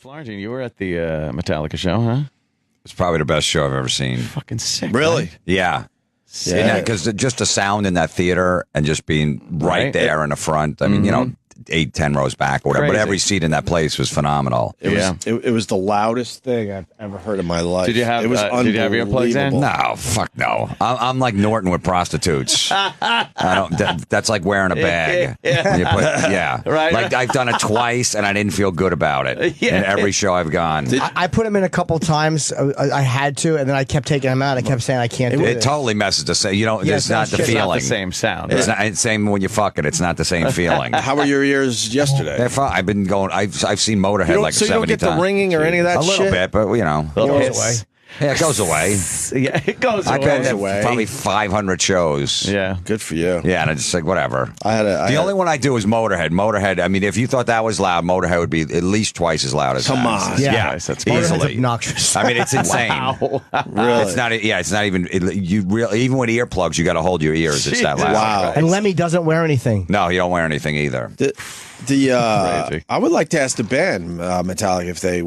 Florentine, you were at the Metallica show, huh? It's probably the best show I've ever seen. Fucking sick. Really? Right? Yeah. Yeah. Because just the sound in that theater and just being right there in the front. I mean, you know, 8, 10 rows back or whatever. Crazy. But every seat in that place was phenomenal. It was the loudest thing I've ever heard in my life. Did you have? It was Did you have earplugs in? No, fuck no. I'm like Norton with prostitutes. I don't. That's like wearing a bag. Right. Like I've done it twice and I didn't feel good about it. Yeah. In every show I've gone, I put them in a couple times. I had to, and then I kept taking them out. I kept saying I can't do it. it totally messes the same. You know, Yeah, it's not the it's not feeling. It's not the same sound. It's right? not it's same when you fuck it. It's not the same feeling. How were your ears yesterday? They're fine. I've been going. I've seen Motorhead like so 70 you don't get times. the ringing or any of that A little shit? bit, but you know, Little goes hiss. away. yeah, it goes away. Yeah, it goes I've away. been to away. probably 500 shows. Yeah. Good for you. Yeah, and it's just like whatever. The only one I do is Motorhead. Motorhead. I mean, if you thought that was loud, Motorhead would be at least twice as loud as Come that. on. Yeah. Nice, that's Motorhead's easily. obnoxious. I mean, it's insane. Wow. Really? It's not. Yeah, it's not even. Even with earplugs, you got to hold your ears. It's that loud. Wow. And Lemmy doesn't wear anything. No, you don't wear anything either. Crazy. Crazy. I would like to ask the band Metallica if they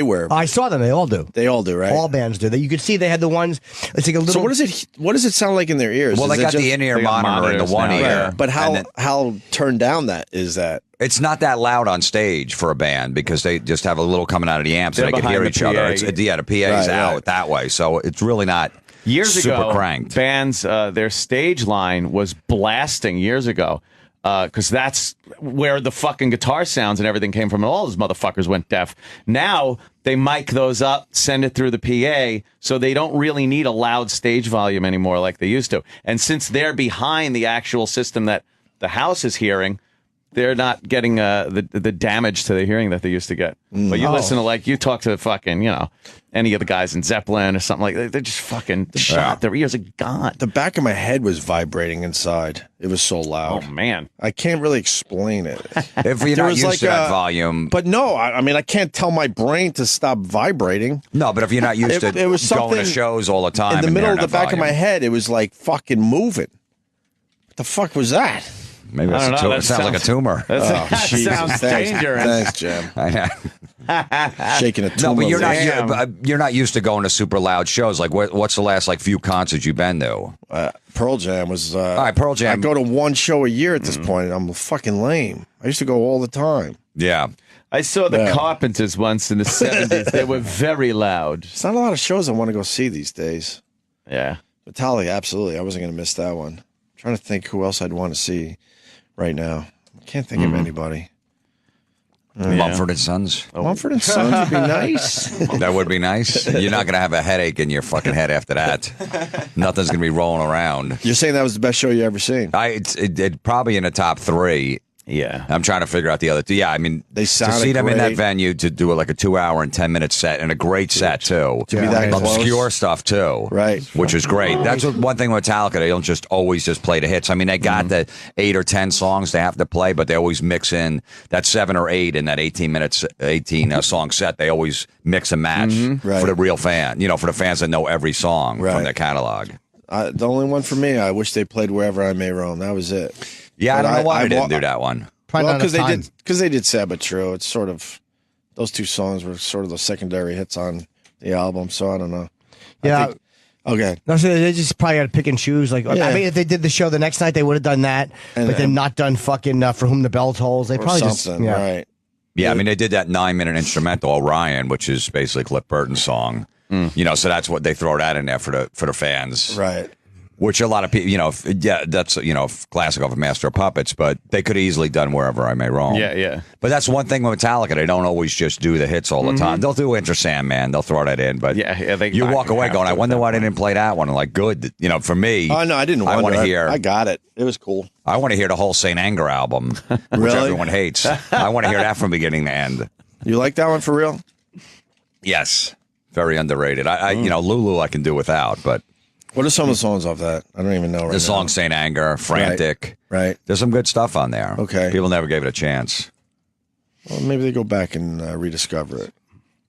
wear. I saw them. They all do. They all do, right? All bands do. You could see they had the ones. It's like a little. So what does it sound like in their ears? Well, Is they it got just- the in-ear they got monitor in the monitors one now, ear. yeah. But and then- how turned down that is that? It's not that loud on stage for a band because they just have a little coming out of the amps They're and they can hear behind each the other. PA. The PA is Right, out right. that way, so it's really not Years super ago, cranked. bands, their stage line was blasting years ago because that's where the fucking guitar sounds and everything came from, and all those motherfuckers went deaf. Now they mic those up, send it through the PA, so they don't really need a loud stage volume anymore like they used to. And since they're behind the actual system that the house is hearing, they're not getting the damage to the hearing that they used to get. But you listen to, like, you talk to fucking, you know, any of the guys in Zeppelin or something like that, they're just fucking shot. Their ears are gone. The back of my head was vibrating inside. It was so loud. Oh, man. I can't really explain it. If you're There not was used like to that a- volume, But no, I mean, I can't tell my brain to stop vibrating. no. But if you're not used to It was going to something shows all the time, In the and middle hearing of the that back of my volume, head, it was like fucking moving. What the fuck was that? maybe I that's don't a know, tumor. that It sounds like a sounds- tumor. That Jesus, sounds thanks. dangerous. Thanks, Jim. I know. Shaking a No, tumor. but Damn. you're not used to going to super loud shows. Like, what's the last few concerts you've been to? Pearl Jam was. All right, Pearl Jam. I go to one show a year at this point. I'm fucking lame. I used to go all the time. Yeah. I saw the Yeah. Carpenters once in the 70s. They were very loud. There's not a lot of shows I want to go see these days. Yeah. Metallica, absolutely. I wasn't going to miss that one. I'm trying to think who else I'd want to see right now. I can't think of anybody. Mumford and Sons. Mumford and Sons would be nice. That would be nice. You're not going to have a headache in your fucking head after that. Nothing's going to be rolling around. You're saying that was the best show you ever seen? It probably in the top 3. Yeah. I'm trying to figure out the other two. Yeah, I mean, They to sounded see them in that great. venue, to do like a 2-hour and 10-minute set, and a great set too. To be that close. Obscure stuff too, Right. Which is great. That's one thing with Metallica. They don't just always just play the hits. I mean, they got the 8 or 10 songs they have to play, but they always mix in that 7 or 8 in that 18 song set. They always mix and match Right. for the real fan. You know, for the fans that know every song Right. from their catalog. The only one for me, I wish they played Wherever I May Roam. That was it. Yeah, But I don't know why they didn't wa- do that one. Probably Well, not because enough they time. did Sad But True. It's sort of those two songs were sort of the secondary hits on the album. So I don't know. Yeah. Okay. No, so they just probably got to pick and choose. Like, Yeah. I mean, if they did the show the next night, they would have done that, And- but then not done fucking For Whom the Bell Tolls. They Or probably something. just Right. Yeah, I mean, they did that 9-minute instrumental, Orion, which is basically Cliff Burton's song. You know, so that's what they throw that in there for the fans. Right. Which a lot of people, you know, that's, you know, classic of a Master of Puppets, but they could have easily done Wherever I May Roam. Yeah, yeah. But that's one thing with Metallica. They don't always just do the hits all the time. They'll do Enter Sandman. They'll throw that in. But Yeah, they you walk fucking away have going, to I at wonder that why they point. didn't play that one. Like, good. You know, for me. Oh, no, I didn't I wonder. want to hear. I got it. It was cool. I want to hear the whole Saint Anger album, which Really? everyone hates. I want to hear that from beginning to end. You like that one for real? Yes. Very underrated. I you know, Lulu I can do without, but What are some of the songs off that? I don't even know right the now. song Saint Anger, Frantic. Right. There's some good stuff on there. Okay. People never gave it a chance. Well, maybe they go back and rediscover it.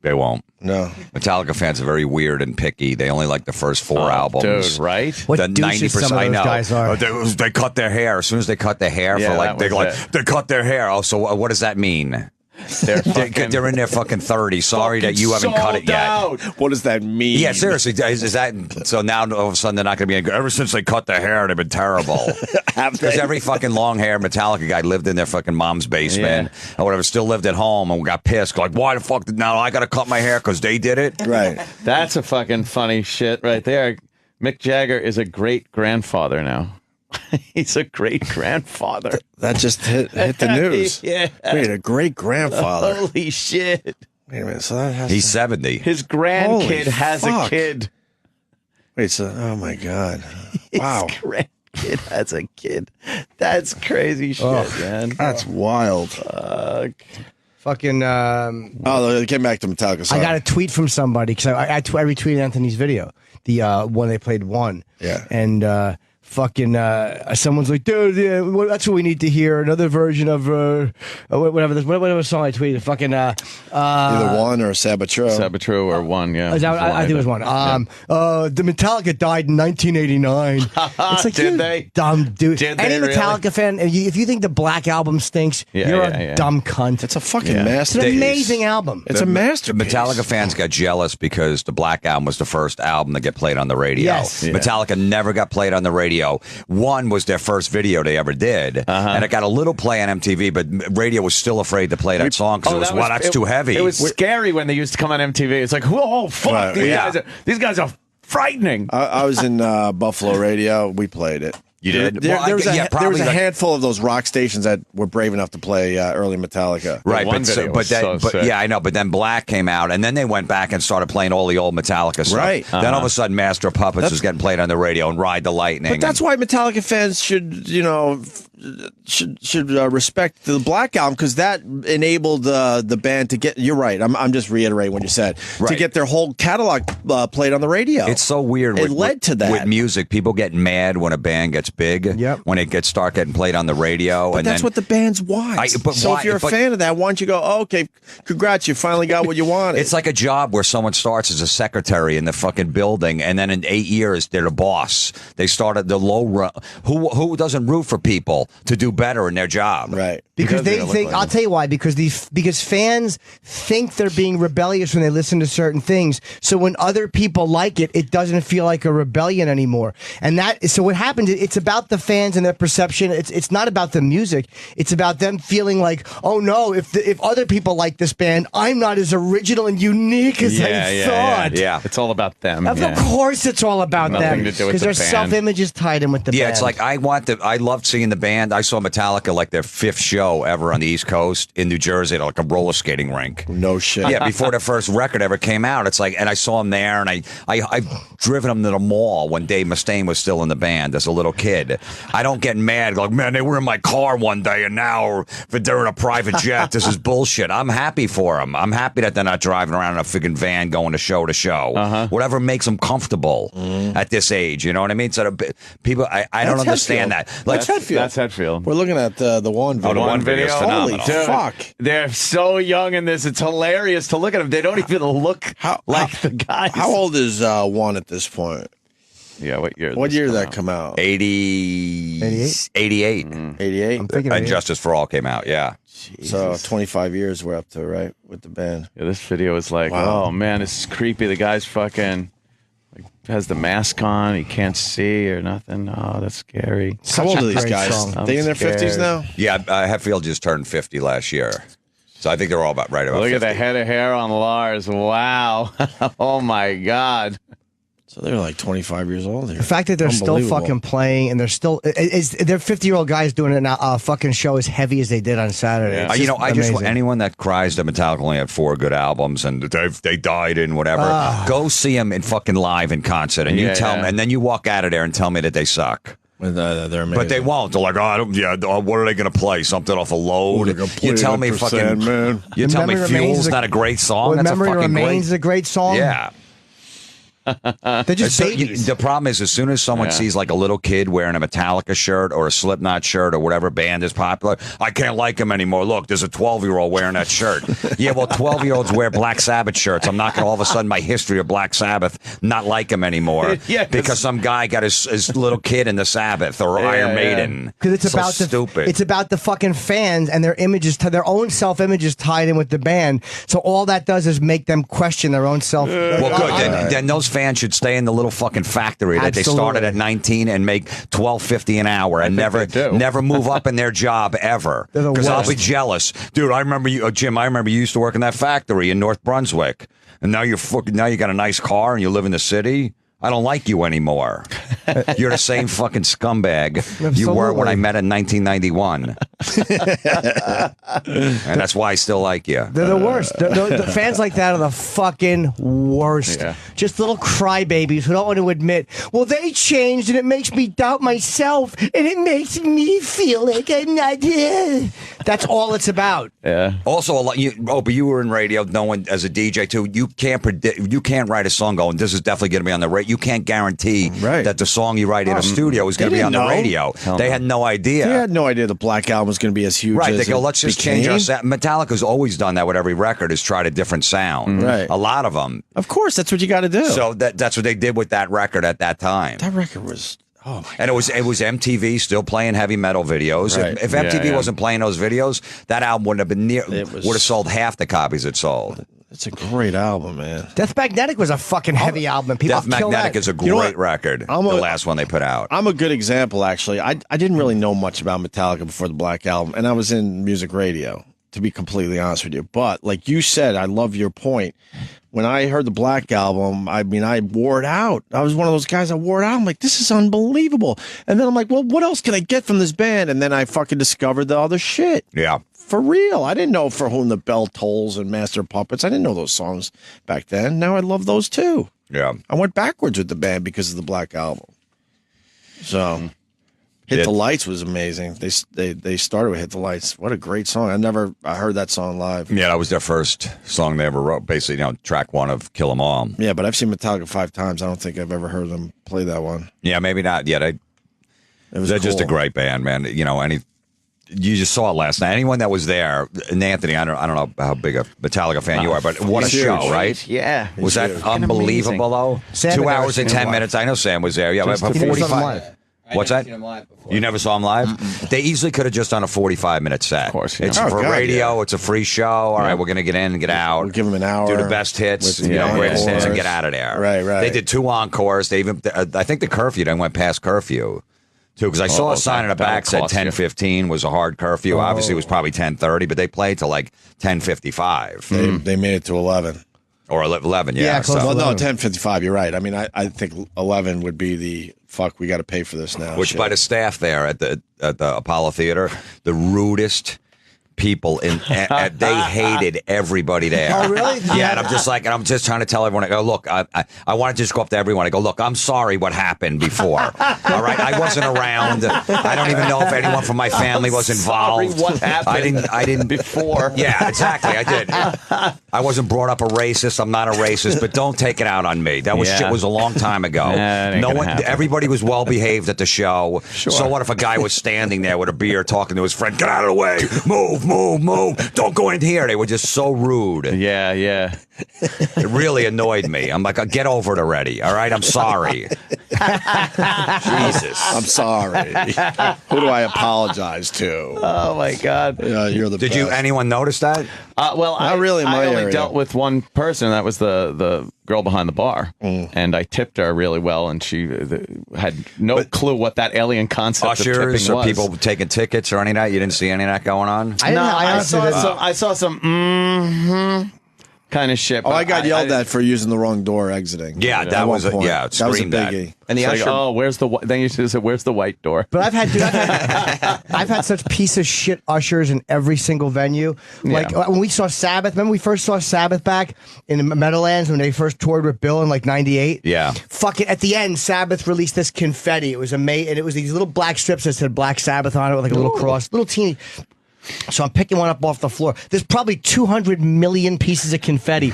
They won't. No. Metallica fans are very weird and picky. They only like the first 4 albums. Dude, right? What The douches some of I those know. guys are. They cut their hair. As soon as they cut their hair Yeah, for like that was they cut their hair. Oh, so what does that mean? They're in their fucking 30s. Sorry that you haven't cut it yet. Out. What does that mean? Yeah, seriously. Is that so? Now all of a sudden they're not going to be. Ever since they cut their hair, they've been terrible. Because every fucking long hair Metallica guy lived in their fucking mom's basement or whatever, still lived at home and got pissed. Like, why the fuck? Now I got to cut my hair because they did it. Right. That's a fucking funny shit right there. Mick Jagger is a great grandfather now. He's a great grandfather. That just hit the news. Yeah. Wait, a great grandfather. Holy shit. Wait a minute. So that has He's to... 70. His grandkid Holy has a fuck. kid. Wait, so oh my god. Wow. His grandkid has a kid. That's crazy shit, man. That's wild. Fuck. Fucking. Oh, get back to Metallica. I Sorry. got a tweet from somebody because I retweeted Anthony's video, the one they played one. Yeah. And fucking someone's like, dude, yeah, well, that's what we need to hear. Another version of whatever song I tweeted. Fucking Either one or Sabatro. Sabatro or one, yeah. is that, I think it was one. The Metallica died in 1989. It's like, Did you they? dumb dude. Did Any they Metallica really? fan, if you think the Black Album stinks, Yeah, you're yeah, a yeah. dumb cunt. It's a fucking Yeah. It's masterpiece. an amazing album. It's a masterpiece. Metallica fans got jealous because the Black Album was the first album to get played on the radio. Yes. Yeah. Metallica never got played on the radio. One was their first video they ever did, and it got a little play on MTV, but radio was still afraid to play that song because that's too heavy. It was scary when they used to come on MTV. It's like, whoa, fuck, Right, these guys are frightening. I was in Buffalo Radio. We played it. You did? There, Well, there was a, yeah, there was probably a like- handful of those rock stations that were brave enough to play early Metallica. Right, one but, video but was then, so but sick. yeah, I know. But then Black came out, and then they went back and started playing all the old Metallica stuff. Right. Then all of a sudden, Master of Puppets was getting played on the radio, and Ride the Lightning. But that's why Metallica fans should, should respect the Black Album because that enabled the band to get. You're right. I'm just reiterating what you said. To Right. get their whole catalog played on the radio. It's so weird. It led to that. With music. People get mad when a band gets big. Yep. When it gets start getting played on the radio. But and that's then, what the bands want. But so why- if you're a but- fan of that, why don't you go, oh, okay, congrats, you finally got what you wanted. It's like a job where someone starts as a secretary in the fucking building, and then in 8 years they're the boss. They started the low run. Who doesn't root for people to do better in their job? right. Because they they're gonna think, look like I'll tell you why, because fans think they're being rebellious when they listen to certain things. So when other people like it, it doesn't feel like a rebellion anymore. And so what happens, it's about the fans and their perception. It's not about the music. It's about them feeling like, oh no, if other people like this band, I'm not as original and unique as I thought. Yeah. It's all about them. Of course it's all about Nothing them. to do with Because the their band. self-image is tied in with the Yeah, band. it's like I loved seeing the band. I saw Metallica like their 5th show ever on the East Coast in New Jersey at like a roller skating rink. No shit. Yeah, before their first record ever came out. It's like, and I saw them there, and I've driven them to the mall when Dave Mustaine was still in the band as a little kid. I don't get mad like, man, they were in my car one day, and now they're in a private jet. This is bullshit. I'm happy for them. I'm happy that they're not driving around in a freaking van going to show to show. Whatever makes them comfortable at this age. You know what I mean? So people, I don't That's understand Hetfield. that. Like, That's Hetfield. We're looking at the one video. the one video is phenomenal. Holy fuck. They're so young in this. It's hilarious to look at them. They don't even look like the guys. How old is one at this point? Yeah, what year? What this year did come that out? come out? 88. 88? I'm thinking And Justice for All came out, yeah. So 25 years we're up to, right? With the band. Yeah, this video is like, Wow. oh man, this is creepy. The guy's fucking has the mask on. He can't see or nothing. Oh, that's scary. How old a are these great guys? song. They in their I'm 50s scared. now? Yeah, Hetfield just turned 50 last year. So I think they're all about right about Look 50. at the head of hair on Lars. Wow. Oh my God. So they're like 25 years old here. The fact that they're still Unbelievable. fucking playing and they're still they're 50-year-old guys doing a fucking show as heavy as they did on Saturday. Yeah. It's I just amazing. anyone that cries that Metallica only had 4 good albums and they died in whatever, go see them in fucking live in concert and you Yeah, tell yeah. me, and then you walk out of there and tell me that they suck. They're amazing. But they won't. They're like, what are they going to play? Something off a load? they're gonna play You tell me 100%, fucking, man. you tell me Memory Fuel's Remains is a- not a great song. Well, That's Memory a fucking Remains is great. a great song. Yeah. They're just babies. The problem is, as soon as someone sees like a little kid wearing a Metallica shirt or a Slipknot shirt or whatever band is popular, I can't like him anymore. Look, there's a 12-year-old wearing that shirt. Yeah, well, 12-year-olds wear Black Sabbath shirts. I'm not going to all of a sudden, my history of Black Sabbath, not like him anymore because some guy got his little kid in the Sabbath or Iron Maiden. Because it's so about stupid. It's about the fucking fans and their images, their own self-images tied in with the band. So all that does is make them question their own self. Well, good. Then those fans should stay in the little fucking factory that they started at 19 and make $12.50 an hour and never move up in their job ever. Because I'll be jealous, dude. I remember you, Jim. I remember you used to work in that factory in North Brunswick, and now you got a nice car and you live in the city. I don't like you anymore. You're the same fucking scumbag you were when I met in 1991. And that's why I still like you. They're the worst. The fans like that are the fucking worst. Yeah. Just little crybabies who don't want to admit, well, they changed and it makes me doubt myself and it makes me feel like I'm not here. That's all it's about. Yeah. Also, but you were in radio, knowing as a DJ too, you can't predict, you can't write a song going, this is definitely going to be on the radio. You can't guarantee that the song you write in a studio is going to be on the radio. They had no idea. They had no idea the Black Album was going to be as huge. Right. As they go, let's just change our sound. Metallica's always done that with every record, is tried a different sound. Right. A lot of them. Of course, that's what you got to do. So that's what they did with that record at that time. That record was. Oh my God. And it was MTV still playing heavy metal videos. Right. If MTV wasn't playing those videos, that album wouldn't have been would have sold half the copies it sold. It's a great album, man. Death Magnetic was a fucking heavy album. People Death Magnetic is a great record. The last one they put out. I'm a good example, actually. I didn't really know much about Metallica before the Black Album, and I was in music radio, to be completely honest with you. But like you said, I love your point. When I heard the Black Album, I mean, I wore it out. I was one of those guys that wore it out. I'm like, this is unbelievable. And then I'm like, well, what else can I get from this band? And then I fucking discovered the other shit. Yeah. For real. I didn't know For Whom the Bell Tolls and Master of Puppets. I didn't know those songs back then. Now I love those too. Yeah. I went backwards with the band because of the Black Album. So Hit the Lights was amazing. They started with Hit the Lights. What a great song. I heard that song live. Yeah, that was their first song they ever wrote. Basically, track one of Kill 'Em All. Yeah, but I've seen Metallica 5 times. I don't think I've ever heard them play that one. Yeah, maybe not. Yeah, they're just a great band, man. You just saw it last night. Anyone that was there, and Anthony, I don't know how big a Metallica fan you are, but what a show, right? Yeah. Was that unbelievable, though? Sam 2 hours and 10 minutes. I know Sam was there. Yeah, but 45. What's that? You never saw him live? Mm-mm. They easily could have just done a 45-minute set. Of course. It's for radio. It's a free show. All right, we're going to get in and get out. We'll give them an hour. Do the best hits, greatest hits, and get out of there. Right. They did 2 encores. They even, I think the curfew, they went past curfew. Too, because I saw a sign in the back said 10:15 was a hard curfew. Obviously, it was probably 10:30, but they played till like 10:55. They made it to 11. Or 11, yeah. Yeah, close Well, to no, 11. 10:55. You're right. I mean, I think 11 would be the fuck. We got to pay for this now. Which by the staff there at the Apollo Theater, the rudest people they hated everybody there. Oh, really? Yeah, and I'm just trying to tell everyone. I go, look, I want to just go up to everyone. I go, look, I'm sorry what happened before. All right, I wasn't around. I don't even know if anyone from my family was involved. Sorry what happened? I didn't before. Yeah, exactly. I did. I wasn't brought up a racist. I'm not a racist, but don't take it out on me. That was shit was a long time ago. No one, everybody was well behaved at the show. Sure. So what if a guy was standing there with a beer talking to his friend? Get out of the way! Move! Don't go in here. They were just so rude. Yeah. It really annoyed me. I'm like, get over it already. All right, I'm sorry. Jesus, I'm sorry. Who do I apologize to? Oh my God. You're the Did best. anyone notice that? Well, Not really in my I only area. dealt with one person. That was the girl behind the bar, and I tipped her really well, and she had no clue what that alien concept of Ushers tipping or was. people taking tickets or any of that? You didn't see any of that going on? I saw some kind of shit. Oh, but I got yelled at for using the wrong door exiting. Yeah, that was one point. it That was a screamed that. biggie. And the So usher, where's the? Then you said, where's the white door? But I've had such piece of shit ushers in every single venue. Like when we saw Sabbath, remember we first saw Sabbath back in Meadowlands when they first toured with Bill in like '98. Yeah. Fuck it. At the end, Sabbath released this confetti. It was amazing, and it was these little black strips that said Black Sabbath on it with like a little cross, little teeny. So I'm picking one up off the floor. There's probably 200 million pieces of confetti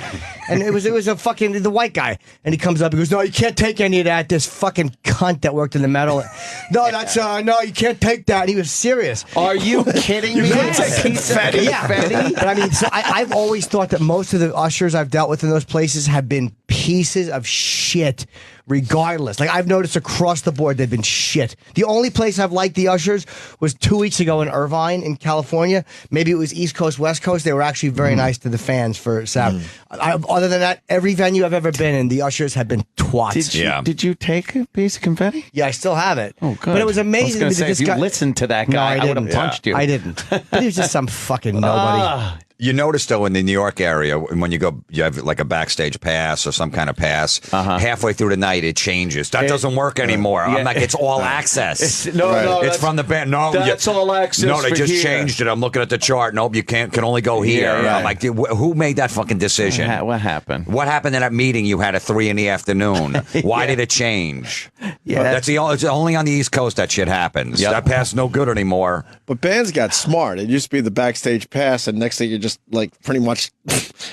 And it was a fucking the white guy, and he comes up. He goes, "No, you can't take any of that." This fucking cunt that worked in the metal. No, that's no, you can't take that. And he was serious. Are you kidding me? Confetti. Yeah, but I mean, so I've always thought that most of the ushers I've dealt with in those places have been pieces of shit. Regardless, like I've noticed across the board, they've been shit. The only place I've liked the ushers was 2 weeks ago in Irvine, in California. Maybe it was East Coast, West Coast. They were actually very nice to the fans for Saturday. Other than that, every venue I've ever been in, the ushers have been twats. Did you take a piece of confetti? Yeah, I still have it. Oh, good. But it was amazing. I was that say, if you listened to that guy, I would have punched you. I didn't. But he was just some fucking nobody. You notice, though, in the New York area, when you go, you have like a backstage pass or some kind of pass. Halfway through the night, it changes. That doesn't work anymore. I'm like, it's all access. It's from the band. No, that's all access. No, they for just here. changed it. I'm looking at the chart. Nope, you can only go here. Yeah. I'm like, who made that fucking decision? What happened? What happened in that meeting? You had at 3 PM. Why did it change? Yeah, it's only on the East Coast that shit happens. Yep. That pass no good anymore. But bands got smart. It used to be the backstage pass, and next thing you're just like pretty much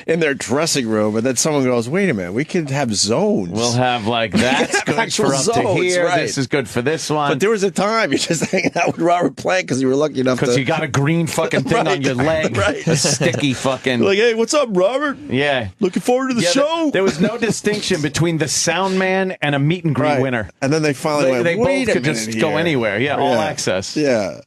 in their dressing room, and then someone goes, "Wait a minute, we could have zones. We'll have like that's good actual for up to zones, here. right. This is good for this one." But there was a time you're just hanging out with Robert Plant because you were lucky enough Because to. you got a green fucking thing on your leg, Right. a sticky fucking. Like, hey, what's up, Robert? Yeah. Looking forward to the show. There was no distinction between the sound man and a meet and greet winner. And then they finally went, They wait both a could minute just go here." anywhere. Yeah, all access. Yeah.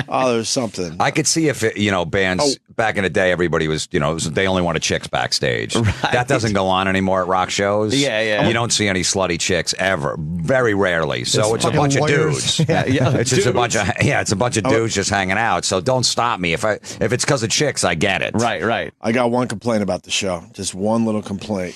Oh, there's something. I could see if bands back in the day, everybody was they only wanted chicks backstage. Right. That doesn't go on anymore at rock shows. Yeah. You don't see any slutty chicks ever, very rarely. So it's a bunch of dudes. It's just a bunch of dudes just hanging out. So don't stop me if it's because of chicks. I get it. Right. I got one complaint about the show. Just one little complaint.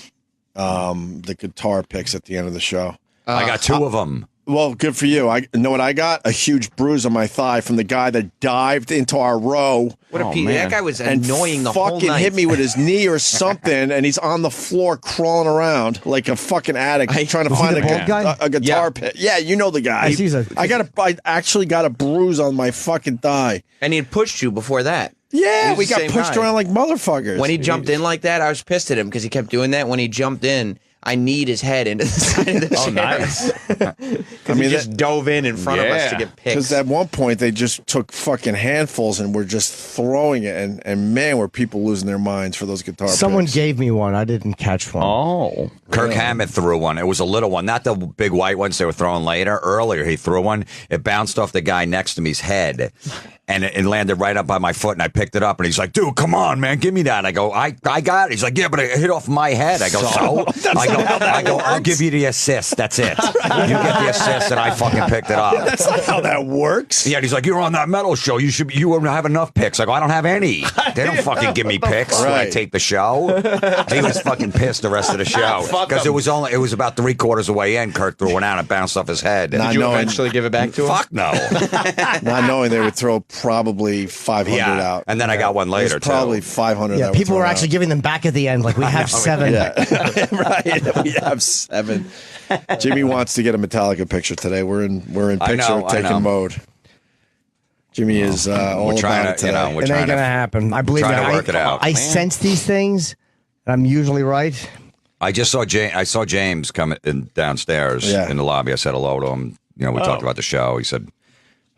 The guitar picks at the end of the show. I got 2 of them. Well, good for you. I know what I got? A huge bruise on my thigh from the guy that dived into our row. What a piece. That guy was annoying the whole night. Fucking hit me with his knee or something, and he's on the floor crawling around like a fucking addict trying to find a guitar pick. Yeah, you know the guy. I actually got a bruise on my fucking thigh. And he had pushed you before that. Yeah, we got pushed around like motherfuckers. When he jumped in like that, I was pissed at him because he kept doing that. When he jumped in, I kneed his head into the side of the chair. Oh, nice. I mean, he just dove in front of us to get picked. Because at one point they just took fucking handfuls and were just throwing it, and man, were people losing their minds for those guitar Someone picks. gave me one. I didn't catch one. Oh. Kirk Hammett threw one. It was a little one, not the big white ones they were throwing later. Earlier, he threw one. It bounced off the guy next to me's head. And it landed right up by my foot, and I picked it up, and he's like, "Dude, come on, man, give me that." I go, I got it. He's like, "Yeah, but it hit off my head." I go, "So?" I go, "I'll give you the assist. That's it. You get the assist, and I fucking picked it up." That's not how that works. Yeah, and he's like, "You're on that metal show. You wouldn't have enough picks." I go, "I don't have any. They don't fucking give me picks when I take the show." He was fucking pissed the rest of the show because it was about 3/4 of the way in. Kirk threw one out and bounced off his head. Did you eventually give it back to him? Fuck no. Not knowing they would throw probably 500 out. And then I got one later, probably 500. Yeah, people were actually giving them back at the end. Like, we have 7. Yeah. Right. We have 7. Jimmy wants to get a Metallica picture today. We're in picture taking mode. Jimmy is all trying about to, it today. we're It trying ain't going to to happen. I believe trying that. to work it out. I sense these things, and I'm usually right. I just saw James come in downstairs in the lobby. I said hello to him. We talked about the show. He said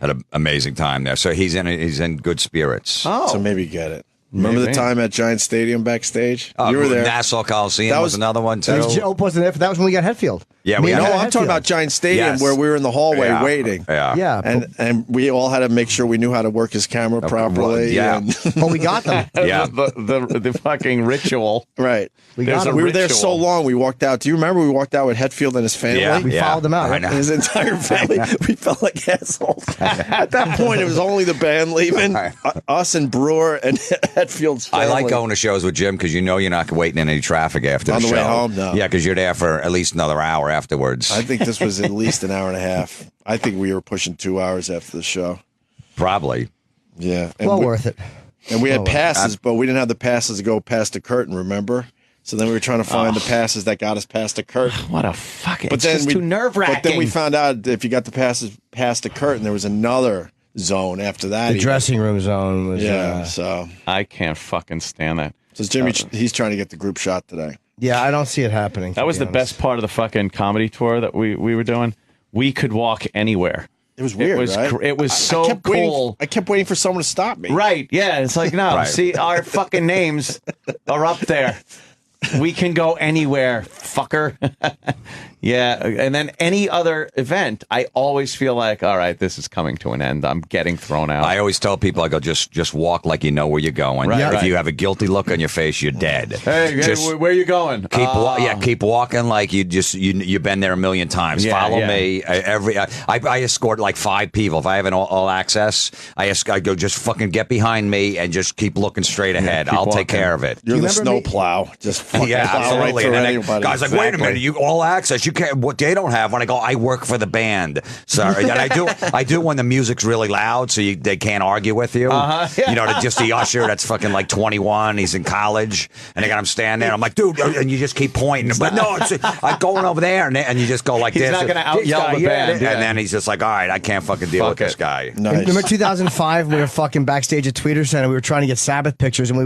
had an amazing time there. So he's in good spirits. Oh. So maybe get it. Remember the time at Giant Stadium backstage? You were there. Nassau Coliseum was another one too. Joe wasn't there. That was when we got Hetfield. Yeah, I'm talking about Giant Stadium where we were in the hallway waiting. Yeah. And we all had to make sure we knew how to work his camera properly. Yeah. But we got them. Yeah. The fucking ritual. Right. We got them. We were there so long, we walked out. Do you remember we walked out with Hetfield and his family? Yeah. We followed them out. I know. His entire family. We felt like assholes. At that point, it was only the band leaving, us and Brewer and Hetfield's family. I like going to shows with Jim because you're not waiting in any traffic after On the the show. way home, no. Yeah, because you're there for at least another hour afterwards. I think this was at least an hour and a half. I think we were pushing 2 hours after the show. Probably. Yeah. Well worth it. And we had passes, but we didn't have the passes to go past the curtain, remember? So then we were trying to find the passes that got us past the curtain. What a fucking. But It's then just too nerve-wracking. But then we found out if you got the passes past the curtain, there was another zone after that. The dressing room zone was. Yeah, so. I can't fucking stand that. Says Jimmy, he's trying to get the group shot today. Yeah, I don't see it happening. That was the best part of the fucking comedy tour that we were doing. We could walk anywhere. It was weird, right? It was so cool. I kept waiting for someone to stop me. Right, yeah. It's like, no, Right. see, our fucking names are up there. We can go anywhere, fucker. Yeah, and then any other event, I always feel like, all right, this is coming to an end. I'm getting thrown out. I always tell people, I go, just walk like you know where you're going. Right, If right. you have a guilty look on your face, you're dead. Hey, Just where are you going? keep walking like you've been there a million times. Yeah, Follow yeah. me. I escort like 5 people. If I have an all access, I go just fucking get behind me and just keep looking straight ahead. keep I'll take walking. care of it. You're You the remember me? snowplow. Just fucking Yeah, plow absolutely. right And through then anybody. guys like, wait a Exactly. minute, you all access. You can't. What they don't have. When I go, I work for the band. Sorry, and I do when the music's really loud, so they can't argue with you. Uh-huh. You know, just the usher that's fucking like 21. He's in college, and they got him standing there. I'm like, dude, and you just keep pointing. But no, I'm going over there, and you just go like He's this. not gonna out This yell guy, the band, yeah. And then he's just like, all right, I can't fucking deal with this guy. Nice. Remember 2005? We were fucking backstage at Tweeter Center. We were trying to get Sabbath pictures, and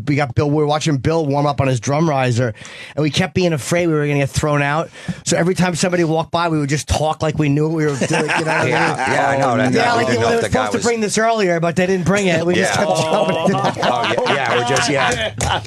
we got Bill. We were watching Bill warm up on his drum riser, and we kept being afraid we were going to get thrown out. So every time somebody walked by, we would just talk like we knew what we were doing. You know what I mean? Yeah, I know that. Yeah, we like didn't they know were if the guy supposed to was. bring this earlier, but they didn't bring it. We just kept jumping.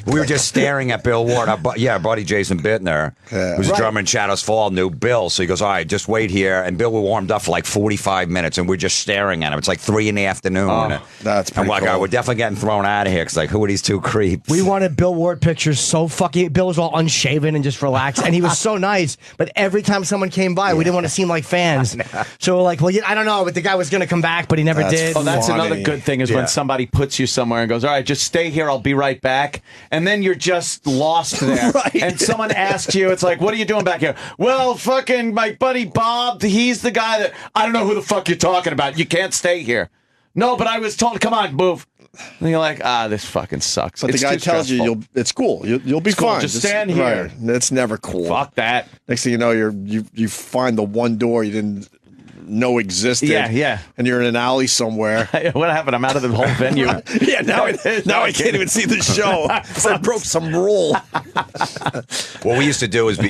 We were just staring at Bill Ward. Our buddy Jason Bittner, who's a drummer in Shadows Fall, knew Bill. So he goes, all right, just wait here. And Bill, we warmed up for like 45 minutes, and we're just staring at him. It's like 3 in the afternoon. That's I'm pretty like, cool. all right, we're definitely getting thrown out of here. Because like, who are these 2 creeps? We wanted Bill Ward pictures so fucking. Bill was all unshaven and just relaxed, and he was so nice. But every time someone came by, we didn't want to seem like fans. So we're like, well, I don't know, but the guy was going to come back, but he never That's did. Oh, that's Funny. another good thing is when somebody puts you somewhere and goes, all right, just stay here. I'll be right back. And then you're just lost there. Right. And someone asks you, it's like, what are you doing back here? Well, fucking my buddy Bob, he's the guy that, I don't know who the fuck you're talking about. You can't stay here. No, but I was told, come on, move. And you're like, this fucking sucks. But It's the guy too tells stressful. you it's cool. You'll be It's cool. fine. Just stand here. Right. That's never cool. Fuck that. Next thing you know, you find the one door you didn't know existed. Yeah. And you're in an alley somewhere. What happened? I'm out of the whole venue. Yeah, now I can't even see the show. I broke some rule. What we used to do is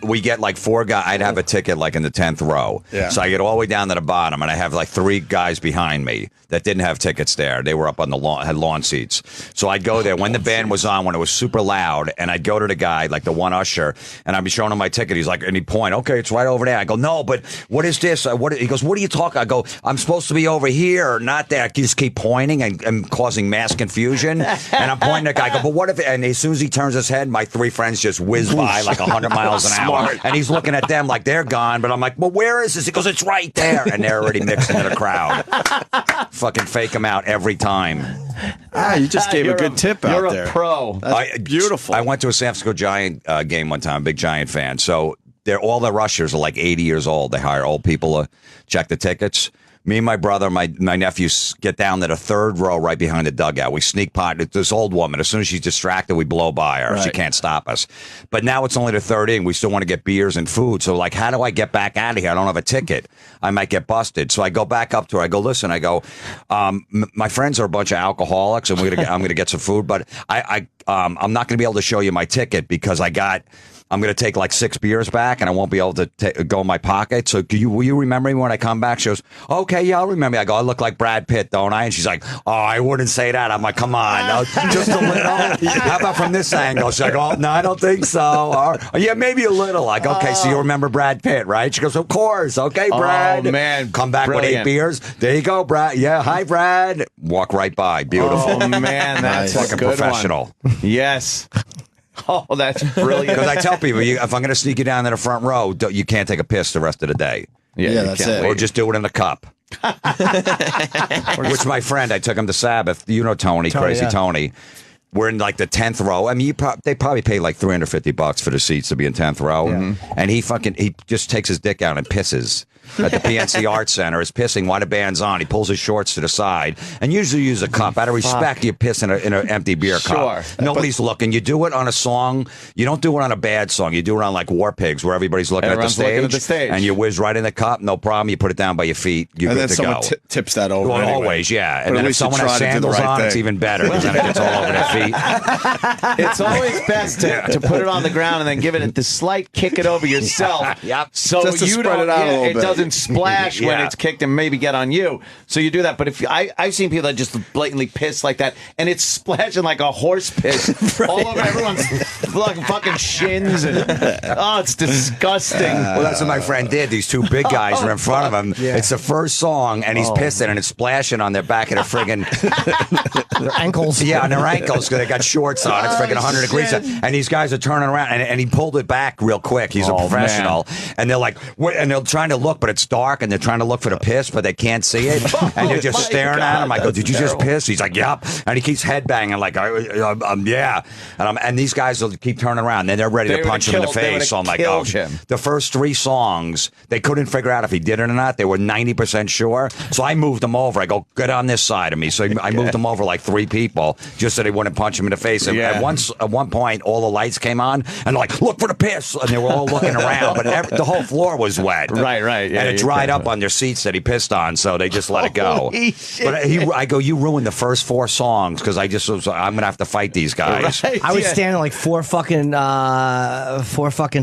we get like 4 guys. I'd have a ticket like in the 10th row. Yeah. So I get all the way down to the bottom, and I have like 3 guys behind me that didn't have tickets there. They were up on the lawn, had lawn seats. So I'd go there when the band was on, when it was super loud, and I'd go to the guy, like the one usher, and I'd be showing him my ticket. He's like, and he'd point, okay, it's right over there. I go, no, but what is this? He goes, what are you talking? I go, I'm supposed to be over here, not there. I just keep pointing and causing mass confusion. And I'm pointing at the guy. I go, but what if? And as soon as he turns his head, my 3 friends just whiz by like 100 miles an hour. And he's looking at them like they're gone. But I'm like, well, where is this? He goes, it's right there. And they're already mixed into the crowd. Fucking fake them out every time. You just gave a You're good tip you're out there. a pro. That's beautiful. I went to a San Francisco Giant game one time, big Giant fan. So all the rushers are like 80 years old. They hire old people to check the tickets. Me and my brother, my nephews get down to the 3rd row right behind the dugout. We sneak pot. This old woman, as soon as she's distracted, we blow by her. She Right. can't stop us. But now it's only the 3rd inning. We still want to get beers and food. So, like, how do I get back out of here? I don't have a ticket. I might get busted. So I go back up to her. I go, listen, my friends are a bunch of alcoholics, and I'm gonna get some food. But I'm not going to be able to show you my ticket because I'm going to take like 6 beers back, and I won't be able to go in my pocket. So will you remember me when I come back? She goes, okay, yeah, I'll remember. I go, I look like Brad Pitt, don't I? And she's like, oh, I wouldn't say that. I'm like, come on, no, just a little. How about from this angle? She's like, oh, no, I don't think so. Or, yeah, maybe a little. Like, okay, so you remember Brad Pitt, right? She goes, of course. Okay, Brad. Oh, man. Come back with 8 Brilliant. beers. There you go, Brad. Yeah, hi, Brad. Walk right by. Beautiful. Oh, man, that's Fucking a good professional. one. Yes. Oh, that's brilliant. Because I tell people, if I'm going to sneak you down to the front row, you can't take a piss the rest of the day. Yeah, you that's can't it. Or wait. just do it in the cup. Which my friend, I took him to Sabbath. You know Tony, Crazy yeah. Tony. We're in like the 10th row. I mean, they probably pay like $350 for the seats to be in 10th row. And he just takes his dick out and pisses. at the PNC Arts Center is pissing while the band's on. He pulls his shorts to the side and usually use a cup. Out of respect, you piss in an empty beer cup. Nobody's looking. You do it on a song. You don't do it on a bad song. You do it on like War Pigs where everybody's looking at the stage. And you whiz right in the cup. No problem. You put it down by your feet. You're good to go. And then someone tips that over. Well, anyway. always, yeah. And But then at if least you someone has try to do the sandals right on, thing. it's even better because then it gets all over their feet. It's always best to put it on the ground and then give it the slight kick it over yourself. Yep. So Just to you spread don't, it out a little it bit. doesn't splash when Yeah. it's kicked and maybe get on you. So you do that. But if I've seen people that just blatantly piss like that, and it's splashing like a horse piss all over everyone's fucking shins, and it's disgusting. Well, that's what my friend did. These two big guys are in front of him. Yeah. It's the first song, and he's pissing, and it's splashing on their back of their friggin' Their ankles. yeah, on their ankles because they got shorts on. It's friggin' 100 degrees, and these guys are turning around, and he pulled it back real quick. He's a professional, and they're like, what? And they're trying to look, but it's dark, and they're trying to look for the piss, but they can't see it, and they're just staring at him. I go, "Did you just piss?" He's like, "Yep," and he keeps headbanging like, "Yeah," and these guys will keep turning around, and they're ready They to punch him in the would've killed- they face. So I'm like, would've "Oh, killed him. the first 3 songs, they couldn't figure out if he did it or not. They were 90% sure. So I moved them over. I go, get on this side of me. So I moved them over like 3 people just so they wouldn't punch him in the face. And at one point, all the lights came on and like, look for the piss. And they were all looking around, but the whole floor was wet. Right. Yeah, and it dried up on their seats that he pissed on. So they just let it go. But I go, you ruined the first 4 songs because I'm going to have to fight these guys. Right. I was standing like four fucking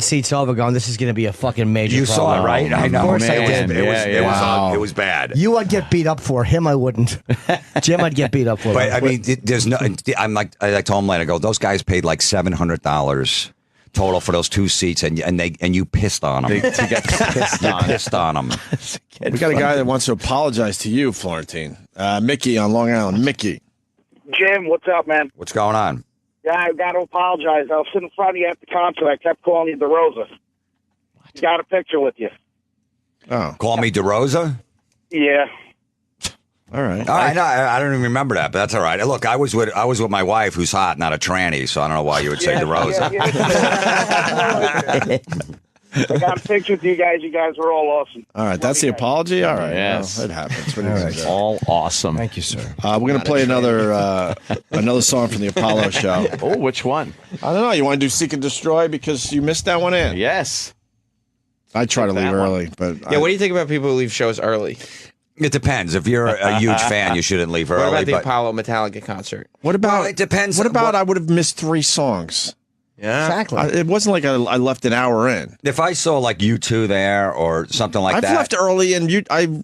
seats over, going, "This is going to be a fucking major." You saw it, problem." right? I know. Of course man. I did. It was bad. You would get beat up for him. I wouldn't. Jim, I'd get beat up for. But I mean, there's no. I'm like, I told him later. I go, those guys paid like $700 total for those 2 seats, and you pissed on them. To get pissed on. Pissed on them. We got a guy that wants to apologize to you, Florentine. Mickey on Long Island. Mickey. Jim, what's up, man? What's going on? Yeah, I got to apologize. I was sitting in front of you at the concert. I kept calling you DeRosa. Got a picture with you. Oh, Call me DeRosa? Yeah. all right. All right, no, I don't even remember that, but that's all right. Look, I was with my wife, who's hot, not a tranny, so I don't know why you would say DeRosa. I got a picture with you guys. You guys were all awesome. All right, that's the apology? All right. Yes. Well, it happens. What are you gonna do? All awesome. Thank you, sir. We're going to play another song from the Apollo show. Oh, which one? I don't know. You want to do Seek and Destroy because you missed that one in? Yes. I try to leave early, but Yeah, what do you think about people who leave shows early? It depends. If you're a huge fan, you shouldn't leave early. What about the but Apollo Metallica concert? what about? Well, it depends. What about I would have missed 3 songs? Yeah. Exactly. It wasn't like I left an hour in. if I saw like U2 there or something like I've that, left early, and I would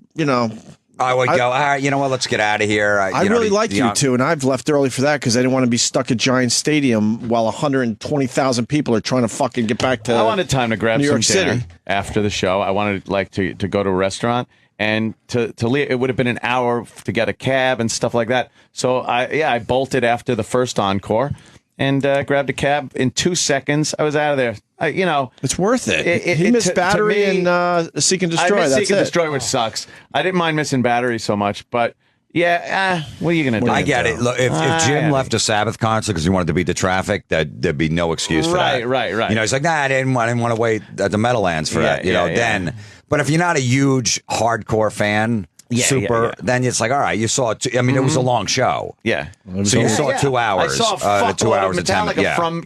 go, all right, you know what, let's get out of here. I really like you two, and I've left early for that because I didn't want to be stuck at Giant Stadium while 120,000 people are trying to fucking get back to. I wanted time to grab New some York dinner City. after the show. I wanted to go to a restaurant and to leave. It would have been an hour to get a cab and stuff like that. So I bolted after the first encore and grabbed a cab. In 2 seconds, I was out of there. It's worth it. He to missed Battery me, and Seek and Destroy. I missed That's Seek and it. Destroy, which sucks. I didn't mind missing Battery so much, but yeah, what are you going to do? I get it. Look, if Jim left a Sabbath concert because he wanted to beat the traffic, there'd be no excuse for that. Right. You know, he's like, nah, I didn't want to wait at the Meadowlands for that. Then. But if you're not a huge hardcore fan, then it's like, all right, you saw it. I mean, it was a long show. Yeah. So you saw 2 hours. I saw a 2 hours of of time. Metallica from,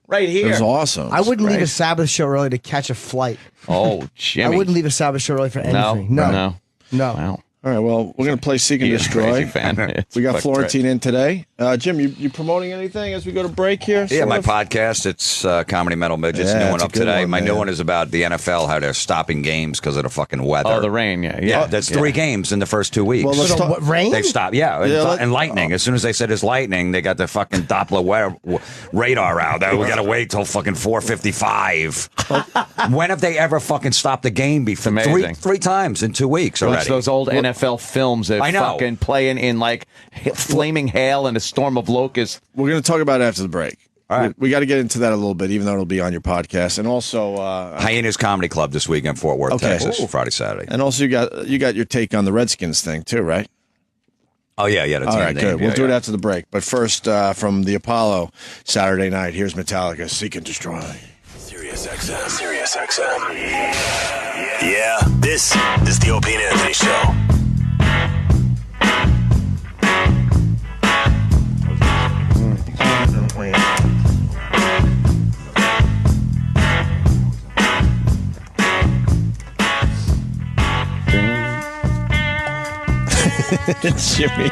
right here. It was awesome. I wouldn't leave a Sabbath show early to catch a flight. Oh, Jimmy. I wouldn't leave a Sabbath show early for anything. No. Wow. All right, well, we're going to play Seek and He is a Destroy. crazy fan. It's We got fucked Florentine in today. Jim, you promoting anything as we go to break here? Yeah, sort my of? podcast, it's Comedy Metal Midgets, Yeah, new one it's a up good today. one, My new man. one is about the NFL, how they're stopping games because of the fucking weather. Oh, the rain, Yeah, that's 3 games in the first 2 weeks. Well, let's So talk. what, rain? They've stopped, yeah, and lightning. As soon as they said it's lightning, they got the fucking Doppler radar out. We got to wait till fucking 4:55. When have they ever fucking stopped the game before? amazing. Three times in 2 weeks already. Watch those old NFL films that I know. fucking playing in like flaming hail and a storm of locusts. We're going to talk about it after the break. All right. We got to get into that a little bit, even though it'll be on your podcast. And also, Hyenas Comedy Club this week in Fort Worth, Okay. Texas, Ooh. Friday, Saturday. you got your take on the Redskins thing too, right? Oh, yeah, the All team right, name. good. Yeah, We'll do it yeah. after the break. But first, from the Apollo Saturday night, here's Metallica, Seek and Destroy. Serious. SiriusXM. SiriusXM. Yeah, this is the Opie and Anthony Show. It's Jimmy.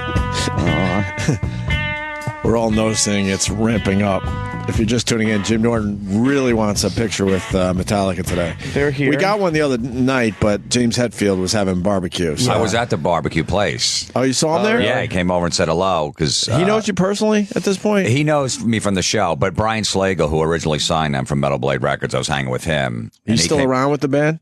We're all noticing it's ramping up. If you're just tuning in, Jim Norton really wants a picture with Metallica today. They're here. We got one the other night, but James Hetfield was having barbecue. So. I was at the barbecue place. Oh, you saw him there? Yeah, he came over and said hello because He knows you personally at this point? he knows me from the show. But Brian Slagle, who originally signed them from Metal Blade Records, I was hanging with him. He's still around with the band?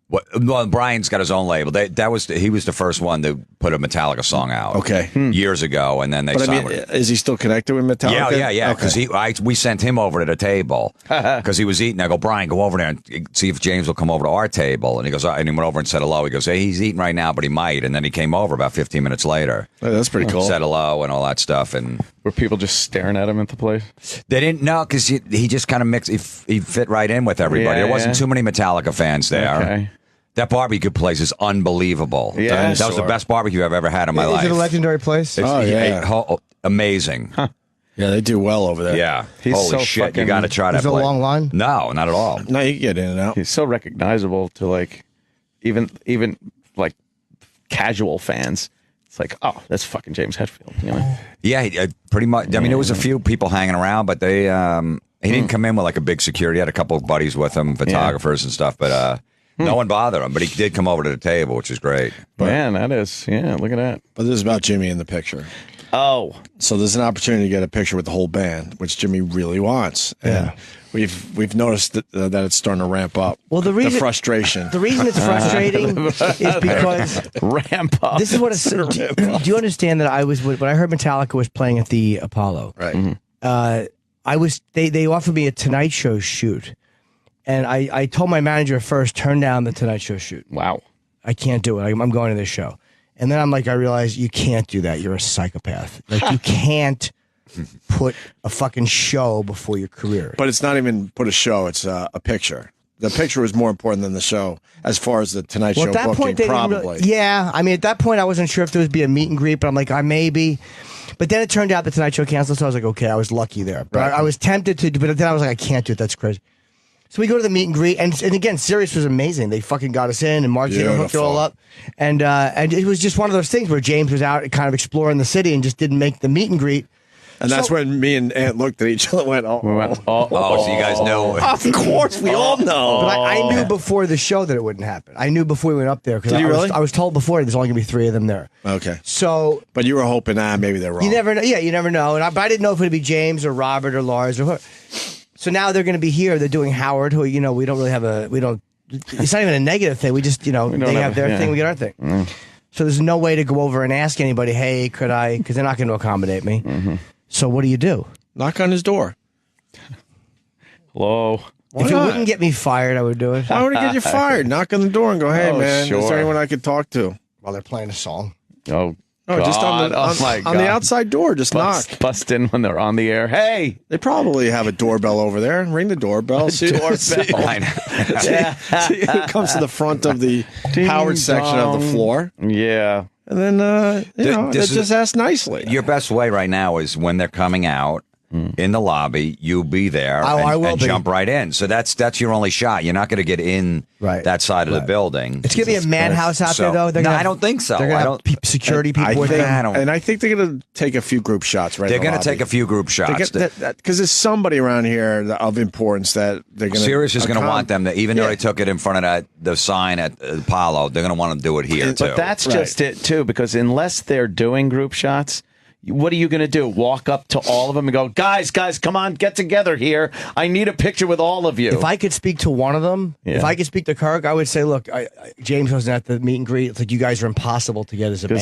Well, Brian's got his own label. He was the first one to put a Metallica song out. Okay. Years ago, and then they But I signed mean, with is he still connected with Metallica? Yeah. Okay. Because we sent him over to the table because he was eating. I go, Brian, go over there and see if James will come over to our table. And he goes, and he went over and said hello. He goes, hey, he's eating right now, but he might. And then he came over about 15 minutes later. Oh, that's pretty cool. Said hello and all that stuff. And Were people just staring at him at the place? they didn't know because he just kind of mixed. He fit right in with everybody. Yeah, there wasn't yeah. too many Metallica fans there. Okay. That barbecue place is unbelievable. Yeah. That was the best barbecue I've ever had in my Is life. it a legendary place? It's- Oh, yeah. Amazing. Yeah, they do well over there. Yeah. He's Holy so shit. You fucking- got to try that Is it a place. long line? No, not at all. No, you can get in and out. He's so recognizable to like even like casual fans. It's like, oh, that's fucking James Hetfield. You know? Yeah, pretty much. I mean, there was a few people hanging around, but they he didn't come in with like a big security. He had a couple of buddies with him, photographers and stuff, but no one bothered him. But he did come over to the table, which is great. Man, that is, yeah, look at that. But this is about Jimmy in the picture. Oh, So there's an opportunity to get a picture with the whole band, which Jimmy really wants. And we've noticed that it's starting to ramp up. Well, the reason- frustration. The reason it's frustrating is because ramp up. this is what it's. Do you understand that I was when I heard Metallica was playing at the Apollo? Right. I was. They offered me a Tonight Show shoot, and I told my manager first, turn down the Tonight Show shoot. Wow. I can't do it. I'm going to this show. And then I realized you can't do that. You're a psychopath. Like you can't put a fucking show before your career. But it's not even put a show, it's a picture. The picture was more important than the show as far as the Tonight Show at that booking, point, they didn't probably. yeah, I mean, at that point, I wasn't sure if there would be a meet and greet, but I'm like, I maybe. But then it turned out the Tonight Show canceled, so I was like, okay, I was lucky there. But Right. I was tempted to, but then I was like, I can't do it. That's crazy. So we go to the meet and greet, and again, Sirius was amazing. They fucking got us in, and Martino hooked it all up, and it was just one of those things where James was out kind of exploring the city and just didn't make the meet and greet. And that's when me and Ant looked at each other and went, oh. We went, Oh, so you guys know. Of course, we all know. But I knew before the show that it wouldn't happen. I knew before we went up there. Did you really? I was told before there's only going to be 3 of them there. Okay. So But you were hoping, maybe they're wrong. you never know. Yeah, you never know. But I didn't know if it would be James or Robert or Lars or whoever. So now they're going to be here. They're doing Howard, who, we don't really have it's not even a negative thing. We just, they have their thing, we get our thing. So there's no way to go over and ask anybody, hey, could I, because they're not going to accommodate me. So what do you do? Knock on his door. hello. If it wouldn't get me fired, I would do it. Why would it get you fired? Knock on the door and go, hey, Oh, man, is sure. there anyone I could talk to? While they're playing a song. Oh, No, just on the, God. Oh, my on the God. outside door. Just knock. Bust in when they're on the air. Hey, They probably have a doorbell over there. Ring the doorbell. See I know. see who comes to the front of the Howard section of the dong. floor. yeah. And then, this just ask nicely. Your best way right now is when they're coming out in the lobby, you be there I will and be. jump right in. So that's your only shot. You're not going to get in Right. that side of the building. It's going to be a madhouse out there, though. They're No, gonna I don't think so. They're going I to don't. have security people I with think, them. and I think they're going to take a few group shots right They're in the going to lobby. take a few group shots. Because there's somebody around here of importance that they're going to. Sirius is going to want them to, even though Yeah. they took it in front of the sign at Apollo, they're going to want to do it here too. But that's Right. just it, too, because unless they're doing group shots, what are you going to do? Walk up to all of them and go, guys, come on, get together here. I need a picture with all of you. If I could speak to one of them, if Yeah. I could speak to Kirk, I would say, look, James wasn't at the meet and greet. It's like you guys are impossible to get as a band.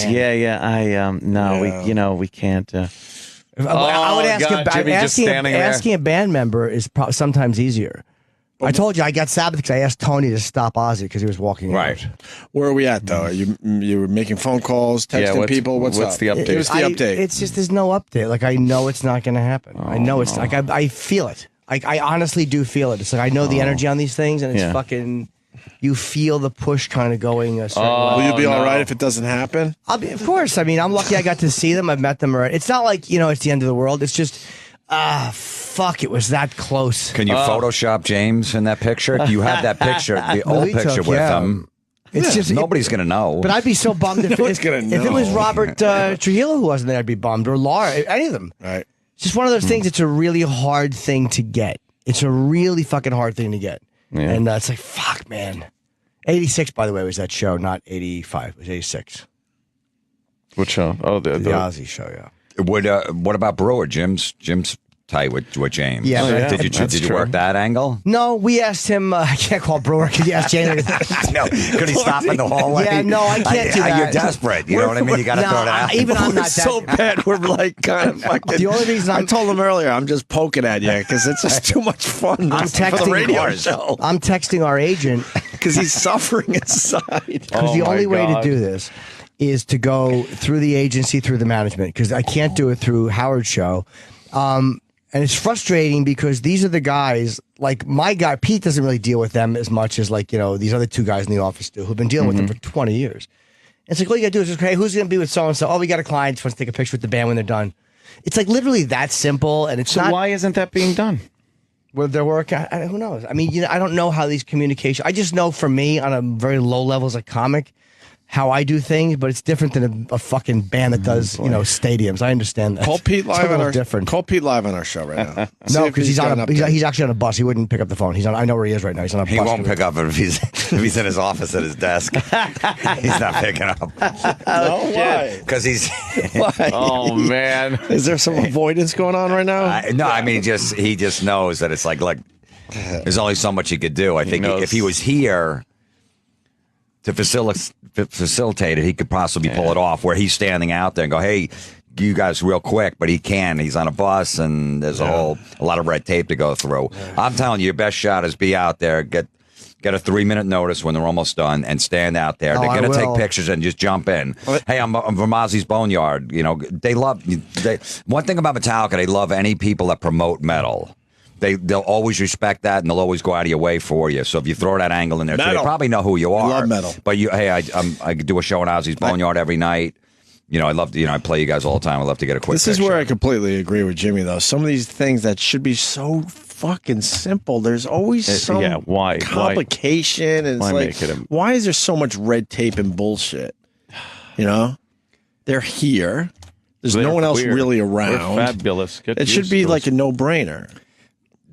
we can't. I would ask God, Jimmy just standing there. asking a band member is sometimes easier. I told you I got Sabbath because I asked Tony to stop Ozzy because he was walking Right. out. Where are we at though? You were making phone calls, texting people. What's up? the update? What's the update? It's just there's no update. Like I know it's not going to happen. I know it's like I feel it. I honestly do feel it. It's like I know the energy on these things, and it's fucking. You feel the push kind of going a certain way. Will you be all right if it doesn't happen? I'll be, of course. I mean, I'm lucky I got to see them. I've met them already. It's not like, it's the end of the world. It's just, fuck, it was that close. Can you Photoshop James in that picture? Do you have that picture, the old picture with him? It's just nobody's going to know. But I'd be so bummed if it was Robert Trujillo who wasn't there. I'd be bummed, or Laura, any of them. Right. It's just one of those things. It's a really hard thing to get. It's a really fucking hard thing to get, and it's like, fuck, man. 86, by the way, was that show, not 85. It was 86. What show? Oh, the Ozzy show, yeah. What about Brewer? Jim's tight with James. Yeah, Did you work that angle? No, we asked him. I can't call Brewer. Could you ask James? No, could he stop in the hallway? Yeah, no, I can't do that. You're desperate. You know what I mean? You got to throw it out. Even I'm not so bad. We're like kind of fucking. The only reason I told him earlier, I'm just poking at you because it's just too much fun. I'm texting for the radio show. I'm texting our agent because he's suffering inside. Because the only way to do this is to go through the agency, through the management, because I can't do it through Howard's show. And it's frustrating because these are the guys, like my guy, Pete doesn't really deal with them as much as these other two guys in the office do, who've been dealing with them for 20 years. And it's like, all you got to do is just, hey, who's going to be with so-and-so? Oh, we got a client, just wants to take a picture with the band when they're done. It's like literally that simple, and it's so why isn't that being done? With their work, who knows? I mean, I don't know how these communications, I just know for me on a very low level as a comic, how I do things, but it's different than a fucking band that does, stadiums. I understand that. Call Pete live on our different. Call Pete live on our show right now. No, because he's actually on a bus. He wouldn't pick up the phone. I know where he is right now. He's on a bus. He won't pick up if he's in his office at his desk. He's not picking up. No, why? Because he's. Why? Oh man, is there some avoidance going on right now? No, I mean he just knows that it's like there's only so much he could do. I think if he was here to facilitate it, he could possibly pull it off where he's standing out there and go, hey, you guys real quick, but he can. He's on a bus and there's a lot of red tape to go through. Yeah. I'm telling you, your best shot is be out there, get a 3-minute notice when they're almost done and stand out there. They're going to take pictures and just jump in. Hey, I'm from Ozzy's Boneyard. They love, one thing about Metallica, they love any people that promote metal. They'll always respect that, and they'll always go out of your way for you. So if you throw that angle in there, too, they probably know who you are. I love metal. But I do a show in Ozzy's Boneyard every night. I love to, I play you guys all the time. I love to get a quick. This is where I completely agree with Jimmy, though. Some of these things that should be so fucking simple, there's always some complication, and it's like, why is there so much red tape and bullshit? They're here. There's no one else really around. We're fabulous. It should be like a no-brainer.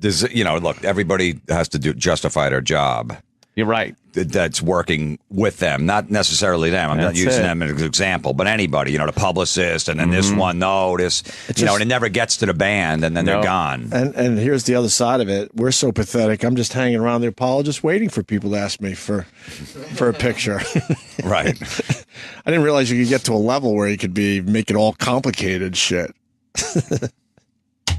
Look, everybody has to justify their job. You're right. That's working with them, not necessarily them. I'm not using them as an example, but anybody, the publicist, and then this one, and it never gets to the band, and then they're gone. And here's the other side of it. We're so pathetic. I'm just hanging around the apologist waiting for people to ask me for a picture. Right. I didn't realize you could get to a level where you could make it all complicated shit.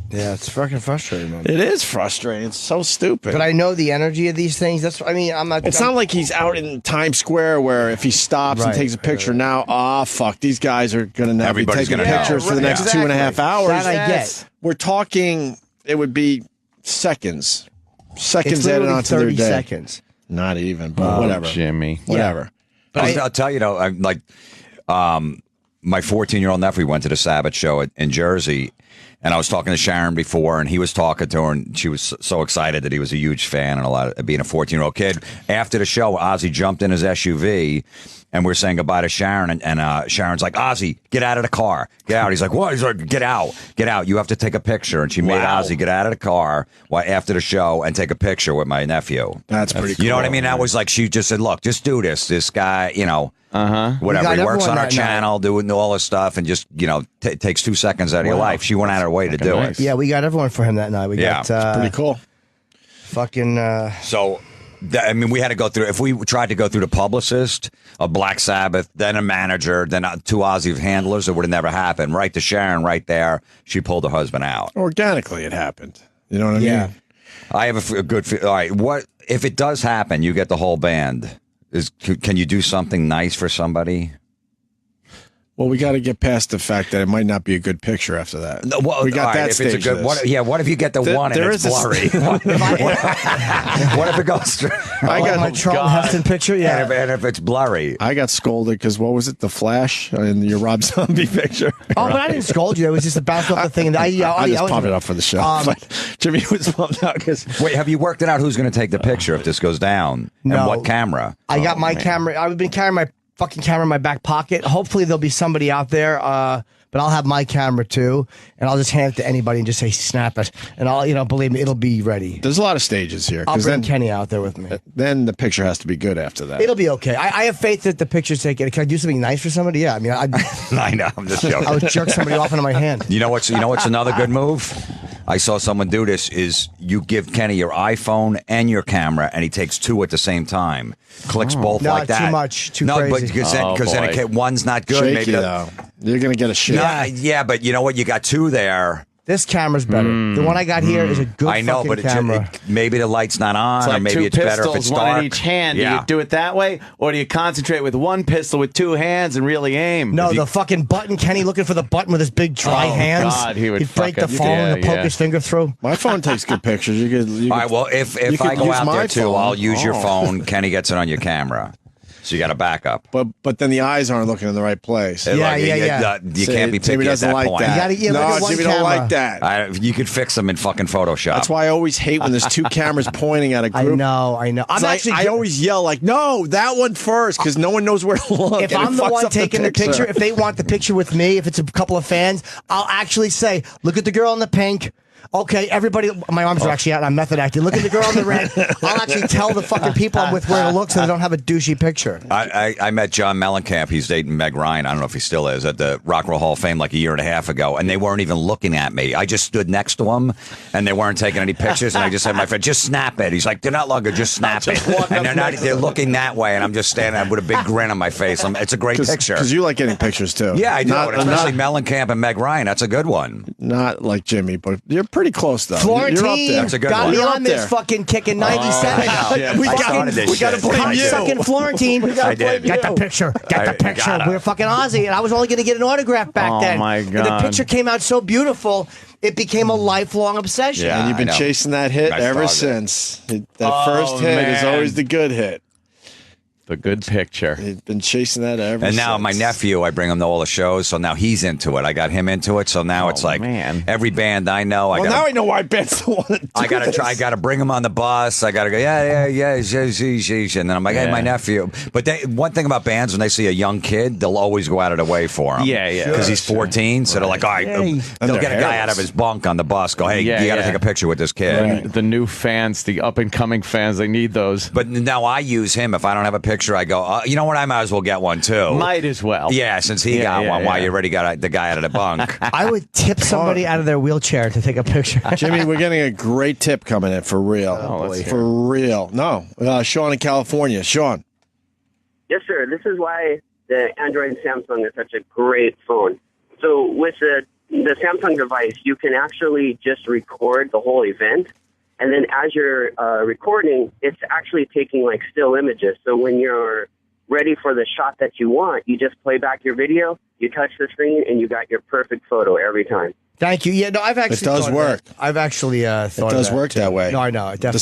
Yeah, it's fucking frustrating, man. It is frustrating. It's so stupid. But I know the energy of these things. I'm not. It's not like he's out in Times Square where if he stops and takes a picture now, fuck, these guys are going to now be taking pictures for the next 2.5 hours. That I get. We're talking, it would be seconds. Seconds added onto their day. 30 seconds. Not even, but whatever. Jimmy. Whatever. But I'll tell you, my 14-year-old nephew went to the Sabbath show in Jersey. And I was talking to Sharon before, and he was talking to her, and she was so excited that he was a huge fan and a lot of being a 14-year-old kid. After the show, Ozzy jumped in his SUV, and we're saying goodbye to Sharon, and Sharon's like, Ozzy, get out of the car. Get out. He's like, what? He's like, get out. Get out. You have to take a picture. And she made Ozzy get out of the car after the show and take a picture with my nephew. That's pretty cool. You know what I mean? That was like, she just said, look, just do this. This guy, whatever. He works on our channel, doing all this stuff, and just, takes 2 seconds out of your life. She went out of her way to do it. Yeah, we got everyone for him that night. We got it's pretty cool. Fucking. We had to go through. If we tried to go through the publicist, a Black Sabbath, then a manager, then 2 Ozzy handlers, it would have never happened. Right to Sharon, right there. She pulled her husband out. Organically, it happened. You know what I mean? Yeah. I have a good. All right. What if it does happen? You get the whole band. Can you do something nice for somebody? Well, we got to get past the fact that it might not be a good picture after that. No, well, we got all right, that if it's a stage. good, what if you get the one and there it's is a- blurry? What if it goes straight? I got my Charlton Heston picture. Yeah. And if it's blurry. I got scolded because what was it? The Flash in your Rob Zombie picture. Oh, but I didn't scold you. It was just a bounce off the thing. And I just pumped it up for the show. But Jimmy was pumped out because Wait, have you worked it out who's going to take the picture if this goes down? No. And what camera? I got my camera. I've been carrying my fucking camera in my back pocket. Hopefully there'll be somebody out there, but I'll have my camera too, and I'll just hand it to anybody and just say snap it, and I'll believe me, it'll be ready. there's a lot of stages here. I'll 'cause bring then, Kenny out there with me. then the picture has to be good after that. It'll be okay. I have faith that the picture's taken. Can I do something nice for somebody? Yeah, I mean, I know, I'm just joking. I would jerk somebody off into my hand. You know what's another good move? I saw someone do this. Is you give Kenny your iPhone and your camera, and he takes two at the same time. Clicks both No, like that. too much, too no, crazy. but because then one's not good. Shaky maybe though. You're gonna get a shake. yeah, but you know what? You got two there. This camera's better. The one I got here is a good I know, fucking but camera. maybe the light's not on, It's or like maybe two it's better if pistols, it's one dark. in each hand. Yeah. Do you do it that way, or do you concentrate with one pistol with two hands and really aim? No, If you- the fucking button. Kenny looking for the button with his big dry Oh, hands. God, he would He'd break the fucking- phone and yeah, poke yeah. his finger through. My phone takes good pictures. You could. All right. Well, if you I could go use out my there too, phone. I'll use your Oh. phone. Kenny gets it on your camera, so you got a backup. But then the eyes aren't looking in the right place. Yeah, you, yeah. You can't be Jimmy picky at doesn't that like point. that. You gotta- yeah, look no, at one Jimmy don't camera. like that. You could fix them in fucking Photoshop. That's why I always hate when there's two cameras pointing at a I group. know. I'm It's like, actually. I always yell like, "No, that one first," because no one knows where to look. If and it I'm the fucks one up taking the picture, if they want the picture with me, if it's a couple of fans, I'll actually say, "Look at the girl in the pink." Okay, everybody, my arms are actually out and I'm method acting. Look at the girl in the red. I'll actually tell the fucking people I'm with where to look so they don't have a douchey picture. I met John Mellencamp. He's dating Meg Ryan. I don't know if he still is at the Rock and Roll Hall of Fame like a year and a half ago, and they weren't even looking at me. I just stood next to him, and they weren't taking any pictures. And I just said, "My friend, just snap it." He's like, "They're not looking, just snap it." And they're looking that way, and I'm just standing there with a big grin on my face. It's a great picture. Because you like getting pictures too. Yeah, I do. Not, Especially Mellencamp and Meg Ryan. That's a good one. not like Jimmy, but you're pretty close though. You're up Florentine there. That's a good got one. me You're up on this there. fucking kick in '97. Yeah, We I got- started this we gotta shit. blame I you. did. Sucking Florentine. I did. Get the picture. Get the I picture. gotta. We're fucking Aussie, and I was only going to get an autograph back Oh, then. my And God. the picture came out so beautiful, it became a lifelong obsession. Yeah. And you've been I know. chasing that hit I ever started. since. That first hit is man. always the good hit. the good picture. You've been chasing that ever And now since. my nephew, I bring him to all the shows, so now he's into it. I got him into it, so now it's like man. every band I know. Well, now I know why Ben's the one. To I gotta do try. I this. gotta bring him on the bus. I gotta go. Yeah. And then I'm like, hey, Yeah. my nephew. But one thing about bands, when they see a young kid, they'll always go out of their way for him. Yeah, yeah. Because he's 14, so they're like, all right, Hey. they'll And get a they're guy out hairless. of his bunk on the bus. Go, hey, Yeah, you gotta yeah. take a picture with this kid. The new fans, the up and coming fans, they need those. But now I use him. If I don't have a picture, I go, you know what? I might as well get one too. Might as well. Yeah, since he Yeah, got yeah, one, why yeah. you already got the guy out of the bunk? I would tip somebody out of their wheelchair to take a picture. Jimmy, we're getting a great tip coming in for real. let's hear For real. No. Sean in California. Sean. Yes, sir. This is why the Android and Samsung is such a great phone. So with the Samsung device, you can actually just record the whole event. And then as you're recording, it's actually taking like still images. So when you're ready for the shot that you want, you just play back your video, you touch the screen, and you got your perfect photo every time. Thank you. Yeah, no, I've actually. It does thought of work. that. I've actually thought It of does that, work too. that way. No, I know. The Definitely.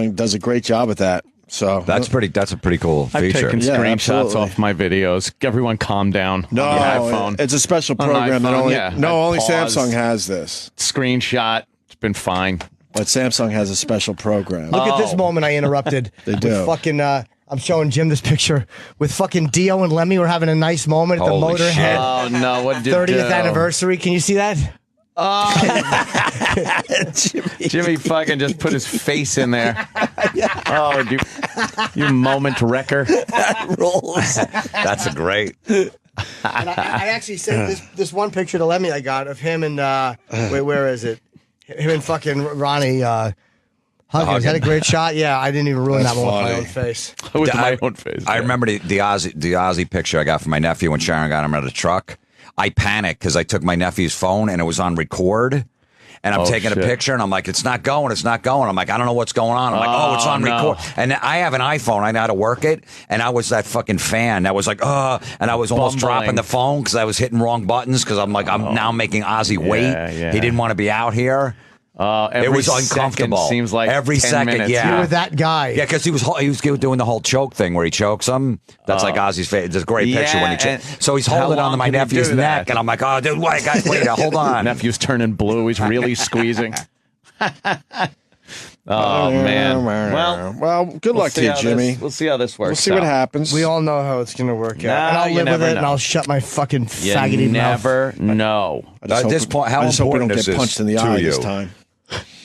Samsung does a great job at that. So That's a pretty cool I've feature. taken Yeah, screenshots absolutely. off my videos. Everyone calm down. No, on the iPhone. it's a special On an program that iPhone, only yeah. only Pause. Samsung has this. Screenshot. It's been fine. But Samsung has a special program. Look at this Oh. moment I interrupted. They with do. Fucking. I'm showing Jim this picture with fucking Dio and Lemmy. We're having a nice moment at the Holy shit. Motorhead Oh no! What did 30th anniversary. Can you see that? Jimmy fucking just put his face in there. Oh, you moment wrecker. Rolls. That's a great. And I actually sent this one picture to Lemmy I got of him and wait, where is it? Him and fucking Ronnie hugging. Is that a great shot? Yeah, I didn't even ruin That's that one with my funny. own face. With I- my own face. I remember the Ozzy picture I got from my nephew when Sharon got him out of the truck. I panicked because I took my nephew's phone and it was on record. and I'm taking shit. a picture, and I'm like, it's not going. I'm like, I don't know what's going on. I'm like, it's on record. And I have an iPhone. I know how to work it. And I was that fucking fan that was like, and I was almost dropping the phone because I was hitting wrong buttons because I'm like, I'm now making Ozzy wait. Yeah. He didn't want to be out here. It was uncomfortable. Seems like every 10 second. minutes. Yeah, You were that guy. Yeah, because he was doing the whole choke thing where he chokes him. That's like Ozzy's face. It's a great picture when he chokes. So he's holding on to my nephew's neck, and I'm like, oh, dude, wait, hold on. Nephew's turning blue. He's really squeezing. Oh man. Well, good luck to you, Jimmy. We'll see how this works. We'll see what happens. We all know how it's going to work No, out. And I'll you live with never it, know. and I'll shut my fucking You faggoty mouth. never know. At this point, how I just hope we important don't is get this punched in the to eye you? this time.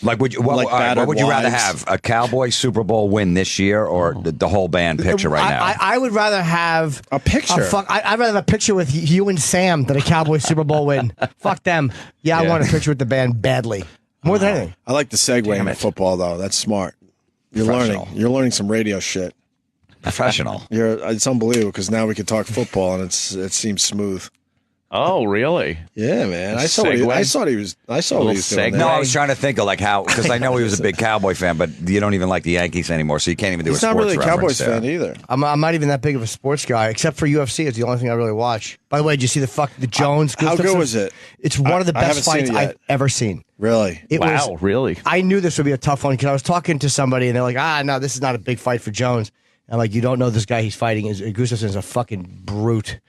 Like, what battered would you rather wives. have? A Cowboy Super Bowl win this year or the whole band picture right now? I would rather have A picture. I'd rather have a picture with you and Sam than a Cowboy Super Bowl win. Fuck them. Yeah, I want a picture with the band badly. More than anything. I like the segue into football, though. That's smart. You're learning. You're learning some radio shit. Professional. It's unbelievable because now we can talk football and it seems smooth. Oh, really? Yeah, man. I saw what he was doing. No, I was trying to think of like how, because I know he was a big Cowboy fan, but you don't even like the Yankees anymore, so you can't even do He's a not sports really a reference Cowboys there. fan either. I'm not even that big of a sports guy, except for UFC. It's the only thing I really watch. By the way, did you see the Jones? How good was it? It's one of the I haven't best seen fights it yet. I've ever seen. Really? It Wow, was, really? I knew this would be a tough one because I was talking to somebody and they're like, no, this is not a big fight for Jones. I'm like, you don't know this guy he's fighting. Gustafsson is a fucking brute.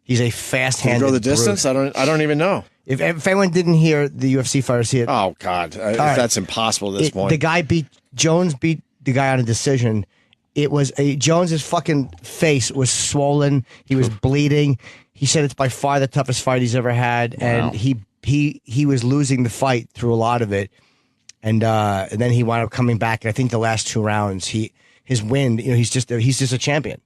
He's a Can fast-handed you go the distance? brute. I don't even know. If anyone didn't hear the UFC fighter see it, Oh God, that's impossible at this point. the guy Jones beat the guy on a decision. It was Jones's fucking face was swollen. He was bleeding. He said it's by far the toughest fight he's ever had, and he was losing the fight through a lot of it, and then he wound up coming back. And I think the last 2 rounds, his win. He's just a champion.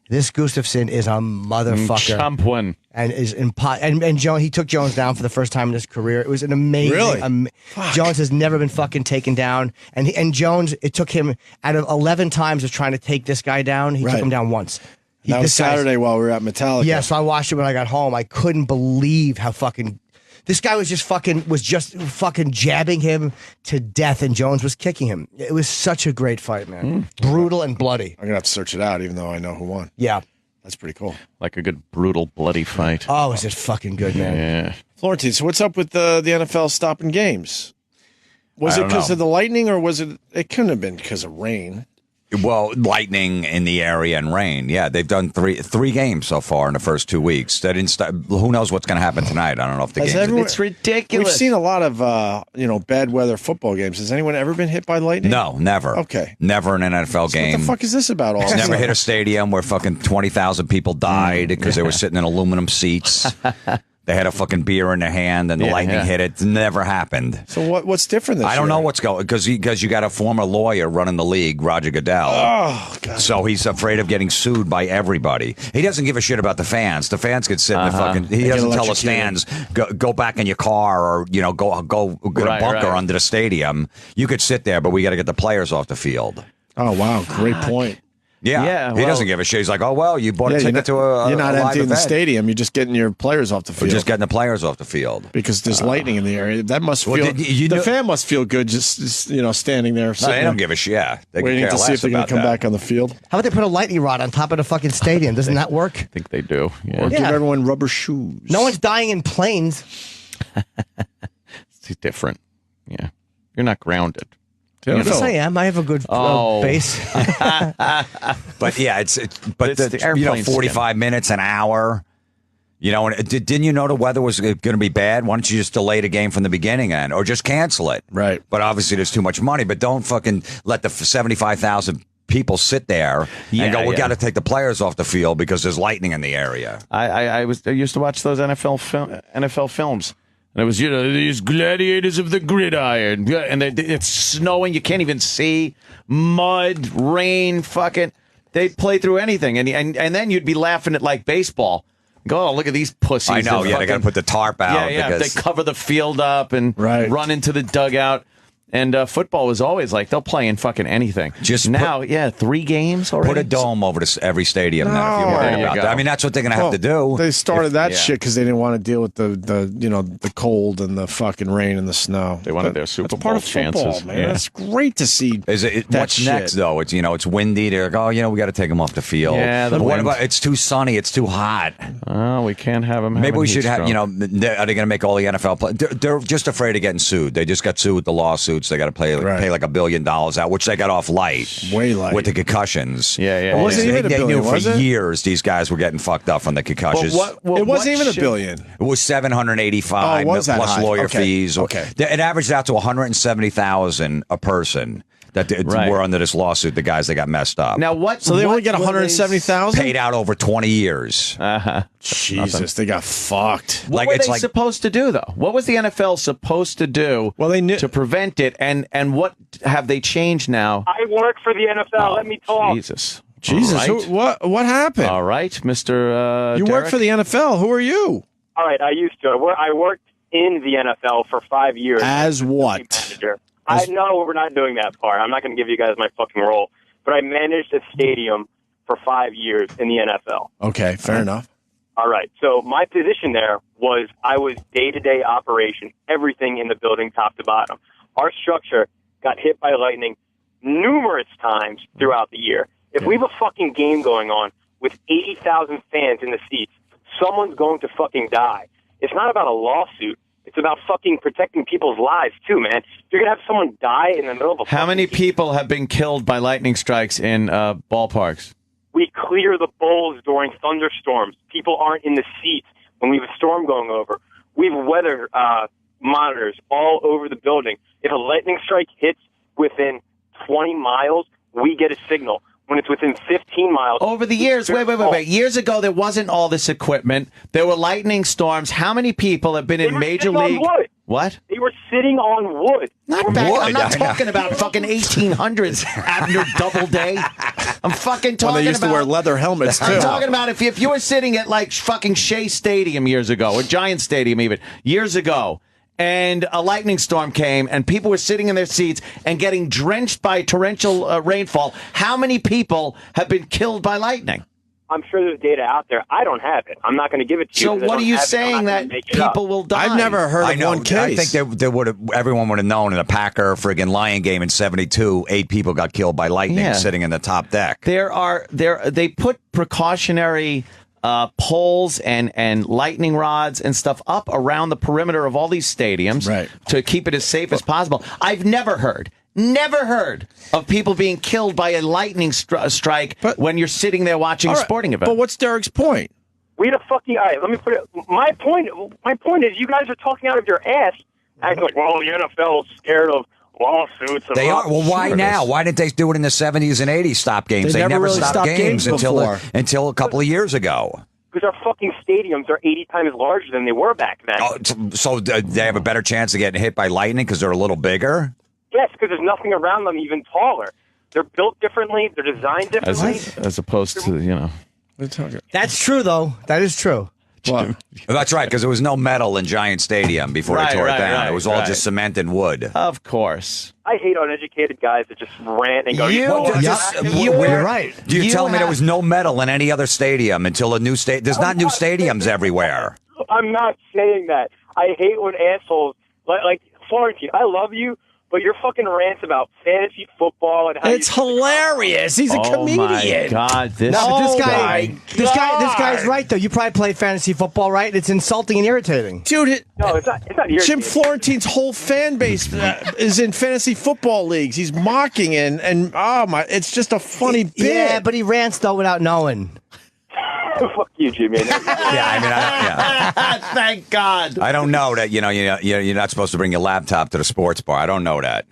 This Gustafsson is a motherfucker. Champion. And and Jones, he took Jones down for the first time in his career. It was an amazing. Really? Jones has never been fucking taken down, and Jones. It took him out of 11 times of trying to take this guy down. He took him down once. That was Saturday while we were at Metallica. Yeah, so I watched it when I got home. I couldn't believe how fucking. This guy was just fucking jabbing him to death, and Jones was kicking him. It was such a great fight, man. Brutal and bloody. I'm gonna have to search it out, even though I know who won. Yeah. That's pretty cool. Like a good, brutal, bloody fight. Oh, is it fucking good, man? Yeah. Florentine, so what's up with the NFL stopping games? Was it because of the lightning, or was it? It couldn't have been because of rain. Well, lightning in the area and rain. Yeah, they've done three games so far in the first 2 weeks. They didn't stop. Who knows what's going to happen tonight? I don't know if the game. It's ridiculous. We've seen a lot of bad weather football games. Has anyone ever been hit by lightning? No, never. Okay. Never in an NFL game. What the fuck is this about? All of a Never sudden? hit a stadium where fucking 20,000 people died because they were sitting in aluminum seats. They had a fucking beer in their hand and the lightning hit it. It's never happened. So what's different this year? I don't know what's going because you got a former lawyer running the league, Roger Goodell. Oh, God. So he's afraid of getting sued by everybody. He doesn't give a shit about the fans. The fans could sit in the fucking. He doesn't tell the stands go back in your car or go get a bunker under the stadium. You could sit there, but we got to get the players off the field. Oh wow, great point. Yeah, he doesn't give a shit. He's like, oh well, you bought a ticket to a You're not live emptying the event. stadium. You're just getting your players off the field. We're just getting the players off the field because there's lightning in the area. That must feel. The fan must feel good just standing there. No, they don't give a shit. Yeah, they waiting to see if they're going to come back on the field. How about they put a lightning rod on top of the fucking stadium? Doesn't that work? I think they do. Yeah. Or give everyone rubber shoes. No one's dying in planes. It's different. Yeah. You're not grounded. Yes, I am. I have a good base. But yeah, it's 45 minutes, an hour. And didn't you know the weather was going to be bad? Why don't you just delay the game from the beginning or just cancel it? Right. But obviously there's too much money. But don't fucking let the 75,000 people sit there and go, we got to take the players off the field because there's lightning in the area. I used to watch those NFL films. And it was, these gladiators of the gridiron. And it's snowing. You can't even see. Mud, rain, fucking. They play through anything. And then you'd be laughing at like baseball. Go, look at these pussies. I know, they got to put the tarp out. Yeah, they cover the field up and run into the dugout. And football was always like they'll play in fucking anything. Just now, 3 games already. Put a dome over every stadium now. If you're worried about that. I mean, that's what they're going to have to do. They started that shit because they didn't want to deal with the cold and the fucking rain and the snow. They wanted their Super Bowl part of chances. Football, man. That's great to see. What's next though? It's it's windy. They're like, we got to take them off the field. Yeah, but what about it's too sunny? It's too hot. Oh, we can't have them. Maybe we should have. Are they going to make all the NFL play? They're just afraid of getting sued. They just got sued with the lawsuits. They got to pay like $1 billion out, which they got off light, way light, with the concussions. Yeah. It wasn't even they $1 billion, knew for years these guys were getting fucked up from the concussions. It wasn't even $1 billion. It was $785 plus high? lawyer Okay. fees. Okay. It averaged out to $170,000 a person that were under this lawsuit. The guys that got messed up. Now what? So they only get $170,000 paid out over 20 years. Jesus, they got fucked. What were they supposed to do though? What was the NFL supposed to do? Well, they knew to prevent it, and what have they changed now? I work for the NFL. Let me talk. Jesus. Jesus, All right. what happened? All right, Mr. You Derek? work for the NFL. Who are you? All right, I used to. I worked in the NFL for 5 years. As what? Manager. I know we're not doing that part. I'm not going to give you guys my fucking role. But I managed a stadium for 5 years in the NFL. Okay, fair enough. All right. So my position there was I was day-to-day operation, everything in the building top to bottom. Our structure got hit by lightning numerous times throughout the year. If we have a fucking game going on with 80,000 fans in the seats, someone's going to fucking die. It's not about a lawsuit. It's about fucking protecting people's lives, too, man. You're going to have someone die in the middle of a How many people have been killed by lightning strikes in ballparks? We clear the bowls during thunderstorms. People aren't in the seats when we have a storm going over. We have weather monitors all over the building. If a lightning strike hits within 20 miles, we get a signal. When it's within 15 miles. Over the years, wait. Years ago, there wasn't all this equipment. There were lightning storms. How many people have been in Major League? Wood. What? They were sitting on wood. Not back. I'm not talking about fucking 1800s Abner Doubleday. I'm fucking talking about. When they used to wear leather helmets, too. I'm talking about if you were sitting at like fucking Shea Stadium years ago, or Giant Stadium even, years ago, and a lightning storm came, and people were sitting in their seats and getting drenched by torrential rainfall. How many people have been killed by lightning? I'm sure there's data out there. I don't have it. I'm not going to give it to you. So what are you saying that people will die? I've never heard of one case. I think they would have. Everyone would have known in a Packer friggin' Lion game in '72, 8 people got killed by lightning sitting in the top deck. They put precautionary poles and lightning rods and stuff up around the perimeter of all these stadiums to keep it as safe as possible. I've never heard of people being killed by a lightning strike when you're sitting there watching a sporting event. But what's Derek's point? We had a fucking. All right, let me put it. My point is, you guys are talking out of your ass, acting like, well, the NFL is scared of lawsuits. They are. Well, why now? Why didn't they do it in the 70s and 80s? Stop games. They never really stopped games until before. a couple of years ago. Because our fucking stadiums are 80 times larger than they were back then. Oh, so they have a better chance of getting hit by lightning because they're a little bigger? Yes, because there's nothing around them even taller. They're built differently. They're designed differently. As opposed to, That's true, though. That is true. What? That's right, because there was no metal in Giant Stadium before they tore it down. It was all just cement and wood. Of course. I hate uneducated guys that just rant and go, You're right. You tell me there was no metal in any other stadium until a new stadium. There's not new stadiums everywhere. I'm not saying that. I hate when assholes, like Florentine, I love you, but your fucking rants about fantasy football and how it's hilarious. He's a comedian. Oh my God! This guy's right though. You probably play fantasy football, right? It's insulting and irritating, dude. No, it's not irritating. Jim Florentine's whole fan base is in fantasy football leagues. He's mocking and oh my, it's just a funny bit. Yeah, but he rants though without knowing. Fuck you, Jimmy. Thank God. I don't know that you're not supposed to bring your laptop to the sports bar. I don't know that.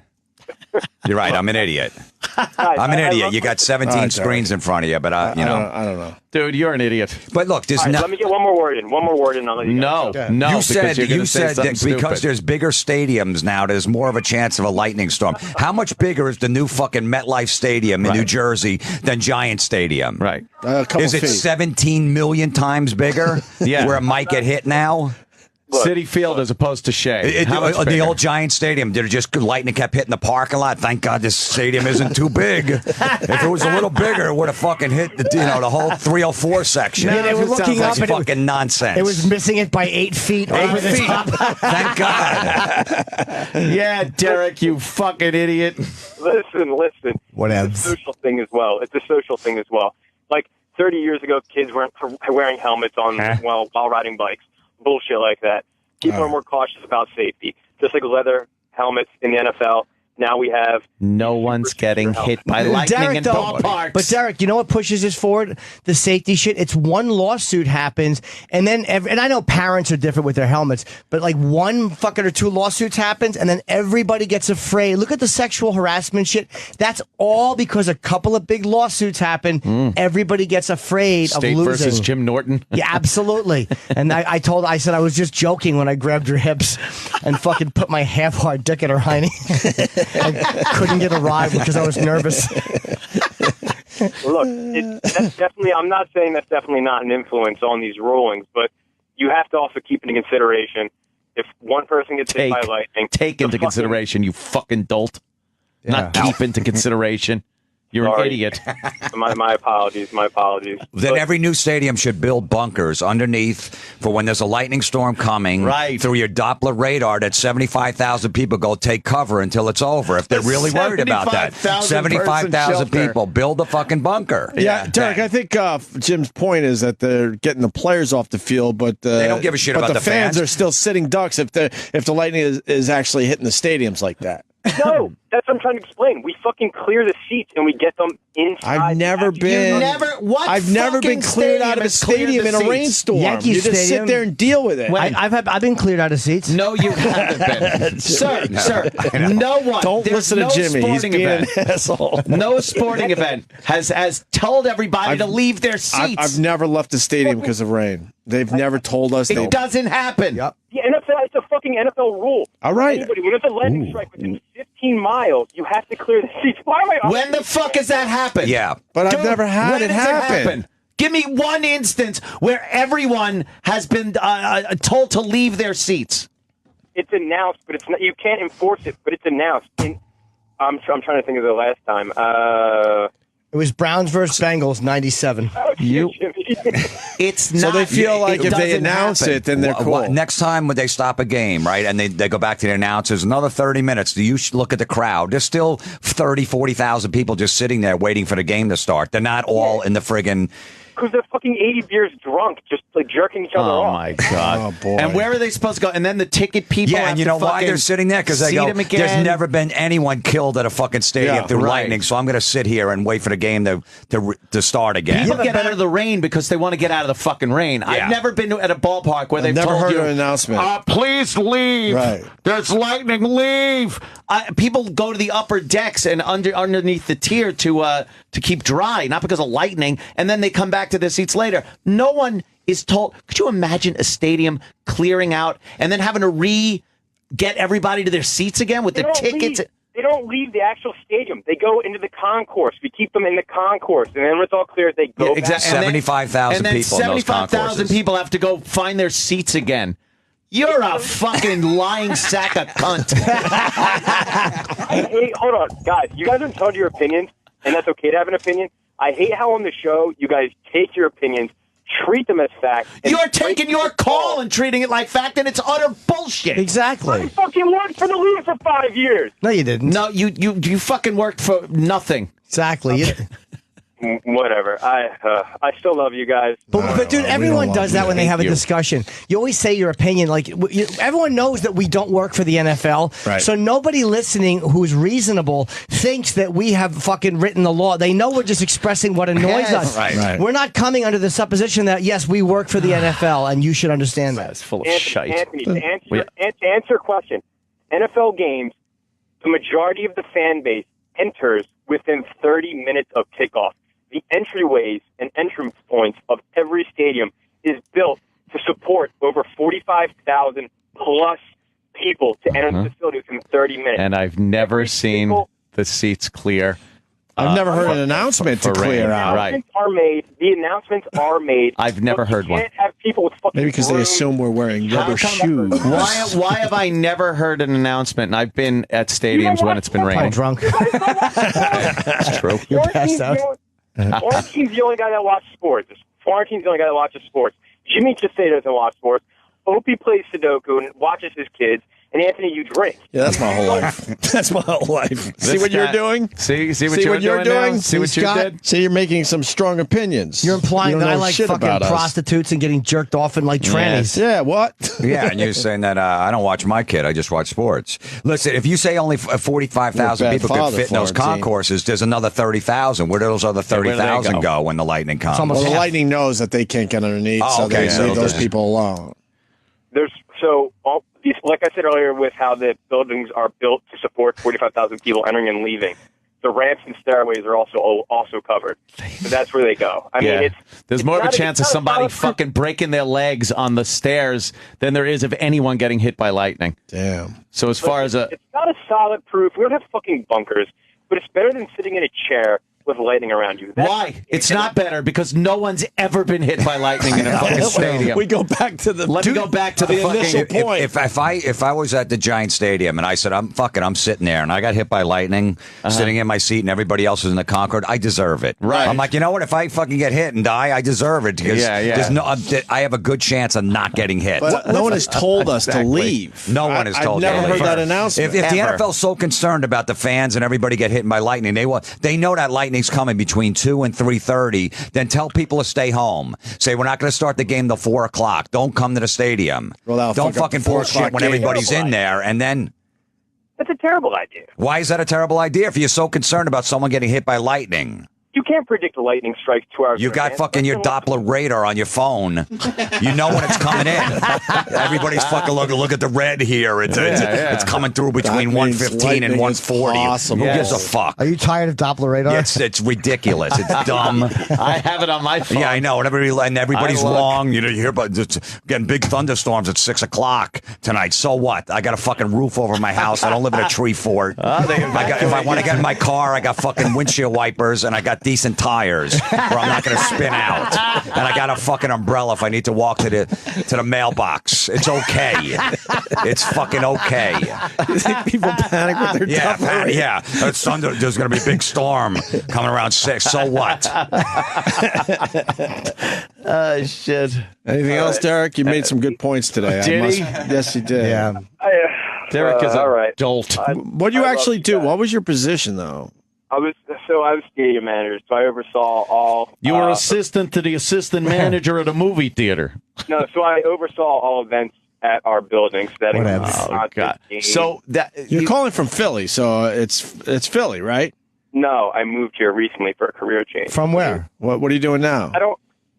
You're right. I'm an idiot. I'm an idiot. You got 17 screens in front of you, but I don't know. Dude, you're an idiot. But look, there's let me get one more word in. And I'll let you No. You said that because there's bigger stadiums now, there's more of a chance of a lightning storm. How much bigger is the new fucking MetLife Stadium in New Jersey than Giant Stadium? Right. Is it 17 million times bigger? Where it might get hit now? City Field as opposed to Shea. How much The bigger? old Giant Stadium, did it just lightning kept hitting the parking lot? Thank God this stadium isn't too big. If it was a little bigger, it would have fucking hit the whole 304 section. Yeah, they were looking up and fucking nonsense. it was missing it by 8 feet over the top. Thank God. Yeah, Derek, you fucking idiot. Listen. Whatevs. It's a social thing as well. Like 30 years ago, kids weren't wearing helmets while riding bikes. Bullshit like that. People are more cautious about safety. Just like leather helmets in the NFL. Now we have No one's getting hit by lightning in ballparks. But Derek, you know what pushes this forward? The safety shit. It's one lawsuit happens, and then and I know parents are different with their helmets, but like one fucking or two lawsuits happens, and then everybody gets afraid. Look at the sexual harassment shit. That's all because a couple of big lawsuits happen. Everybody gets afraid State of losing. versus Jim Norton. Yeah, absolutely. And I said I was just joking when I grabbed her hips and fucking put my half-hard dick at her hiney. I couldn't get a ride because I was nervous. Look, that's definitely. I'm not saying that's definitely not an influence on these rulings, but you have to also keep into consideration if one person gets hit by lightning. Take into consideration, you fucking dolt. Not keep into consideration. You're an idiot. My apologies. Then every new stadium should build bunkers underneath for when there's a lightning storm coming. Right. Through your Doppler radar, that 75,000 people go take cover until it's over. If they're really worried about that. 75,000 people build a fucking bunker. Yeah, Derek, I think Jim's point is that they're getting the players off the field, but they don't give a shit about the fans. fans. Are still sitting ducks if the lightning is actually hitting the stadiums like that. No, that's what I'm trying to explain. We fucking clear the seats and we get them inside. I've never been cleared out of a stadium in a rainstorm. Yankee you just Stadium. sit there and deal with it. I've been cleared out of seats. No, you haven't been. Sir, no one. Don't listen to Jimmy. He's being an asshole. No sporting event has told everybody to leave their seats. I've never left the stadium because of rain. They've never told us. It doesn't happen. Yep. Yeah, NFL, it's a fucking NFL rule. All right. Anybody, when there's a lightning strike within 15 miles, you have to clear the seats. Why am I? When the fuck has that happened? Yeah. But Dude, I've never had when it does happen. Give me one instance where everyone has been told to leave their seats. It's announced, but it's not, you can't enforce it. But it's announced. I'm trying to think of the last time. It was Browns versus Bengals, 97. It's not. So they feel like if they doesn't announce happen. it, then they're cool. Next time when they stop a game, right, and they go back to the announcers, another 30 minutes, do you look at the crowd? There's still 30, 40,000 people just sitting there waiting for the game to start. They're not all in the friggin'... Because they're fucking 80 beers drunk, just like jerking each other off. Oh, my God. Oh, boy. And where are they supposed to go? And then the ticket people Yeah, have and you to know why fucking they're sitting there? Because they seat go, them again. there's never been anyone killed at a fucking stadium Yeah, through right. lightning, so I'm going to sit here and wait for the game to start again. People get out of the rain because they want to get out of the fucking rain. Yeah. I've never been at a ballpark where they've never told heard you, an announcement. Please leave. Right. There's lightning. Leave. People go to the upper decks and underneath the tier to keep dry, not because of lightning, and then they come back to their seats later. No one is told. Could you imagine a stadium clearing out and then having to get everybody to their seats again with the tickets? They don't leave the actual stadium. They go into the concourse. We keep them in the concourse, and then when it's all clear, they go back. 75,000 people in those 75,000 concourses. people have to go find their seats again. You're a fucking lying sack of cunt. Hey, hold on, guys. You guys are entitled to your opinions, and that's okay to have an opinion. I hate how on the show you guys take your opinions, treat them as fact. You're taking your call and treating it like fact, and it's utter bullshit. Exactly. I fucking worked for the league for 5 years. No, you didn't. No, you fucking worked for nothing. Exactly. Whatever. I still love you guys. But dude, everyone does that when they have a discussion. You always say your opinion. Like everyone knows that we don't work for the NFL, Right. so nobody listening who's reasonable thinks that we have fucking written the law. They know we're just expressing what annoys us. Right. We're not coming under the supposition that yes, we work for the NFL, and you should understand that. That's full of Anthony, shite. to answer your question, NFL games, the majority of the fan base enters within 30 minutes of kickoff. The entryways and entrance points of every stadium is built to support over 45,000 plus people to enter the facility within 30 minutes. And I've never seen the seats clear I've never heard an announcement to clear out. Right. The announcements are made. I've never heard one. You can't have people with fucking Maybe because they assume we're wearing rubber shoes. Why have I never heard an announcement? And I've been at stadiums when it's been Probably raining. drunk. It's true. You're passed out. Florentine's the only guy that watches sports. Florentine's the only guy that watches sports. Jimmy just say doesn't watch sports. Opie plays Sudoku and watches his kids. And Anthony, you drink. Yeah, that's my whole life. That's my whole life. See what you're doing? See what you're doing? See what you did? See, you're making some strong opinions. You're implying You don't that I know like shit fucking about us. prostitutes and getting jerked off in like trannies. Yeah, what? Yeah, and you're saying that I don't watch my kid. I just watch sports. Listen, if you say only 45,000 You're a bad people could father, fit in those Florentine. concourses, there's another 30,000. Where do those other where do they 30,000 go? go when the Lightning comes? almost Well, the half. Lightning knows that they can't get underneath, Oh, so okay, they so leave those they'll- people alone. Like I said earlier, with how the buildings are built to support 45,000 people entering and leaving, the ramps and stairways are also covered. So that's where they go. I mean, there's more of a chance of somebody fucking breaking their legs on the stairs than there is of anyone getting hit by lightning. Damn. So as far as it's not a solid proof. We don't have fucking bunkers, but it's better than sitting in a chair with lightning around you. why? It's not better because no one's ever been hit by lightning in a fucking stadium. We go back to the. Let me go back to the initial fucking point. If I was at the Giant Stadium and I said I'm sitting there and I got hit by lightning, sitting in my seat and everybody else is in the Concorde, I deserve it. Right. I'm like, you know what? If I fucking get hit and die, I deserve it because there's I have a good chance of not getting hit. But no one has told us to leave. No one has told I've you never to heard leave. that announcement. If the Ever. NFL's so concerned about the fans and everybody get hit by lightning, they know that lightning's coming between 2 and 3:30. Then tell people to stay home. Say we're not going to start the game till 4 o'clock. Don't come to the stadium. Well, that'll Don't fuck up fucking the 4 bullshit o'clock when game. everybody's in there. And then That's a terrible idea. why is that a terrible idea if you're so concerned about someone getting hit by lightning? You can't predict a lightning strike 2 hours. You in got advance. fucking your Doppler radar on your phone. You know when it's coming in. Everybody's fucking look at the red here. It's coming through between That means 115 and lightning is 140. possible. Who gives a Yes. fuck? Are you tired of Doppler radar? It's ridiculous. It's dumb. I have it on my phone. Yeah, I know. And everybody's I look. wrong. You hear about getting big thunderstorms at 6 o'clock tonight. So what? I got a fucking roof over my house. I don't live in a tree fort. If I want to get in my car, I got fucking windshield wipers and I got decent tires where I'm not going to spin out. And I got a fucking umbrella if I need to walk to the mailbox. It's okay. It's fucking okay. People panic with their Doppler. Yeah. There's going to be a big storm coming around 6. So what? Shit. Anything else, Derek? You made some good points today. Did he? Yes, you did. Yeah. Derek is a all right. dolt. What do you actually do? What was your position, though? I was stadium manager, so I oversaw all. You were assistant to the assistant manager at a movie theater. No, so I oversaw all events at our buildings. That Whatever. Oh, God. So You're calling from Philly, so it's Philly, right? No, I moved here recently for a career change. From where? What are you doing now?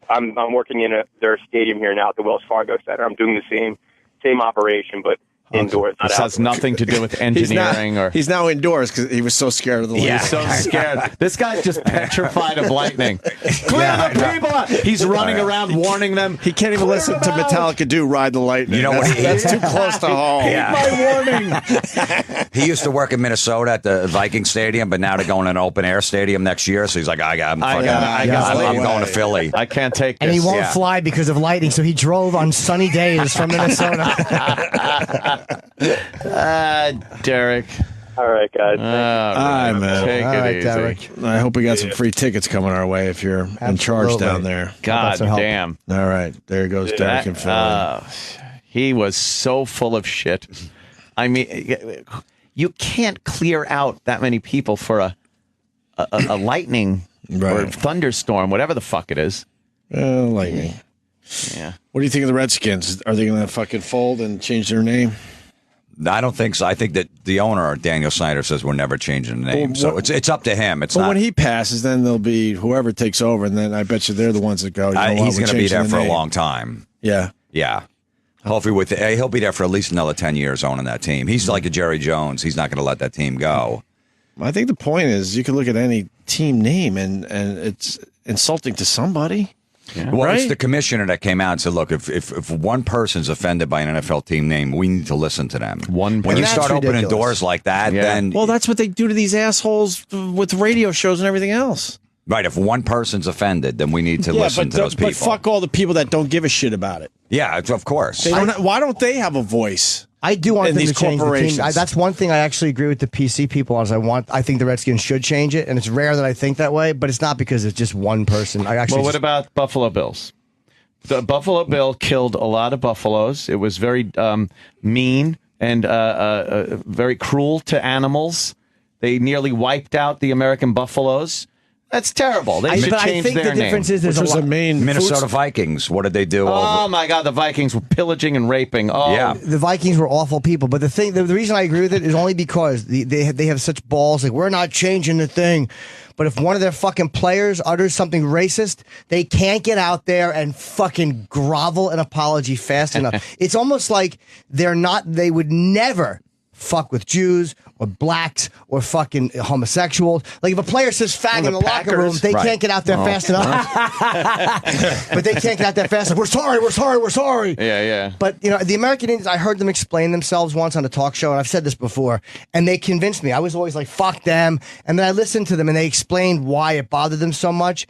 I'm working in their stadium here now at the Wells Fargo Center. I'm doing the same operation, but indoors. Not this has outdoors. nothing to do with engineering He's now indoors because he was so scared of the He's leaves. so scared. This guy's just petrified of lightning. Clear the people! He's running around warning them. He can't even listen to Metallica do Ride the Lightning. You know what? That's too close to home. Yeah. My warning. He used to work in Minnesota at the Viking Stadium, but now they're going to an open air stadium next year. So he's like, I'm going to Philly. I can't take this. And he won't Yeah. fly because of lightning, so he drove on sunny days from Minnesota. Derek. All right, guys. All right, man. Take All it right, easy. Derek. I hope we got some free tickets coming our way if you're in charge Absolutely. down there. God That's a help. damn. All right. There goes Derek and Philly. He was so full of shit. I mean, you can't clear out that many people for a lightning or Right. thunderstorm, whatever the fuck it is. Lightning. Yeah. What do you think of the Redskins? Are they going to fucking fold and change their name? I don't think so. I think that the owner, Daniel Snyder, says we're never changing the name. Well, So what- it's up to him. It's But not. when he passes, then there'll be whoever takes over, and then I bet you they're the ones that go. You know what, he's we're going to be changing there the for a name. long time. Yeah. Yeah. Hopefully, he'll be there for at least another 10 years owning that team. He's like a Jerry Jones. He's not going to let that team go. I think the point is you can look at any team name and it's insulting to somebody. Well, it's Right? the commissioner that came out and said, look, if one person's offended by an NFL team name, we need to listen to them. One When you person. start That's opening ridiculous. doors like that, then Well, that's what they do to these assholes with radio shows and everything else. right, if one person's offended, then we need to listen to those people. But fuck all the people that don't give a shit about it. Yeah, of course. They don't, why don't they have a voice? I do want in them these to change the team. corporations. That's one thing I actually agree with the PC people on. I think the Redskins should change it, and it's rare that I think that way. But it's not because it's just one person. I actually. Well, what about Buffalo Bills? The Buffalo Bill killed a lot of buffaloes. It was very mean and very cruel to animals. They nearly wiped out the American buffaloes. That's terrible. They should but I change think their the difference is Which there's was a the lot. main Minnesota Vikings, what did they do? Oh my God, the Vikings were pillaging and raping. Oh, Yeah. The Vikings were awful people, but the reason I agree with it is only because they have such balls. Like, we're not changing the thing. But if one of their fucking players utters something racist, they can't get out there and fucking grovel an apology fast enough. It's almost like they would never fuck with Jews or blacks or fucking homosexuals. Like, if a player says fag in the locker room, they can't get out there fast enough. But they can't get out there fast enough. We're sorry. Yeah. But, the American Indians, I heard them explain themselves once on a talk show, and I've said this before, and they convinced me. I was always like, fuck them. And then I listened to them, and they explained why it bothered them so much.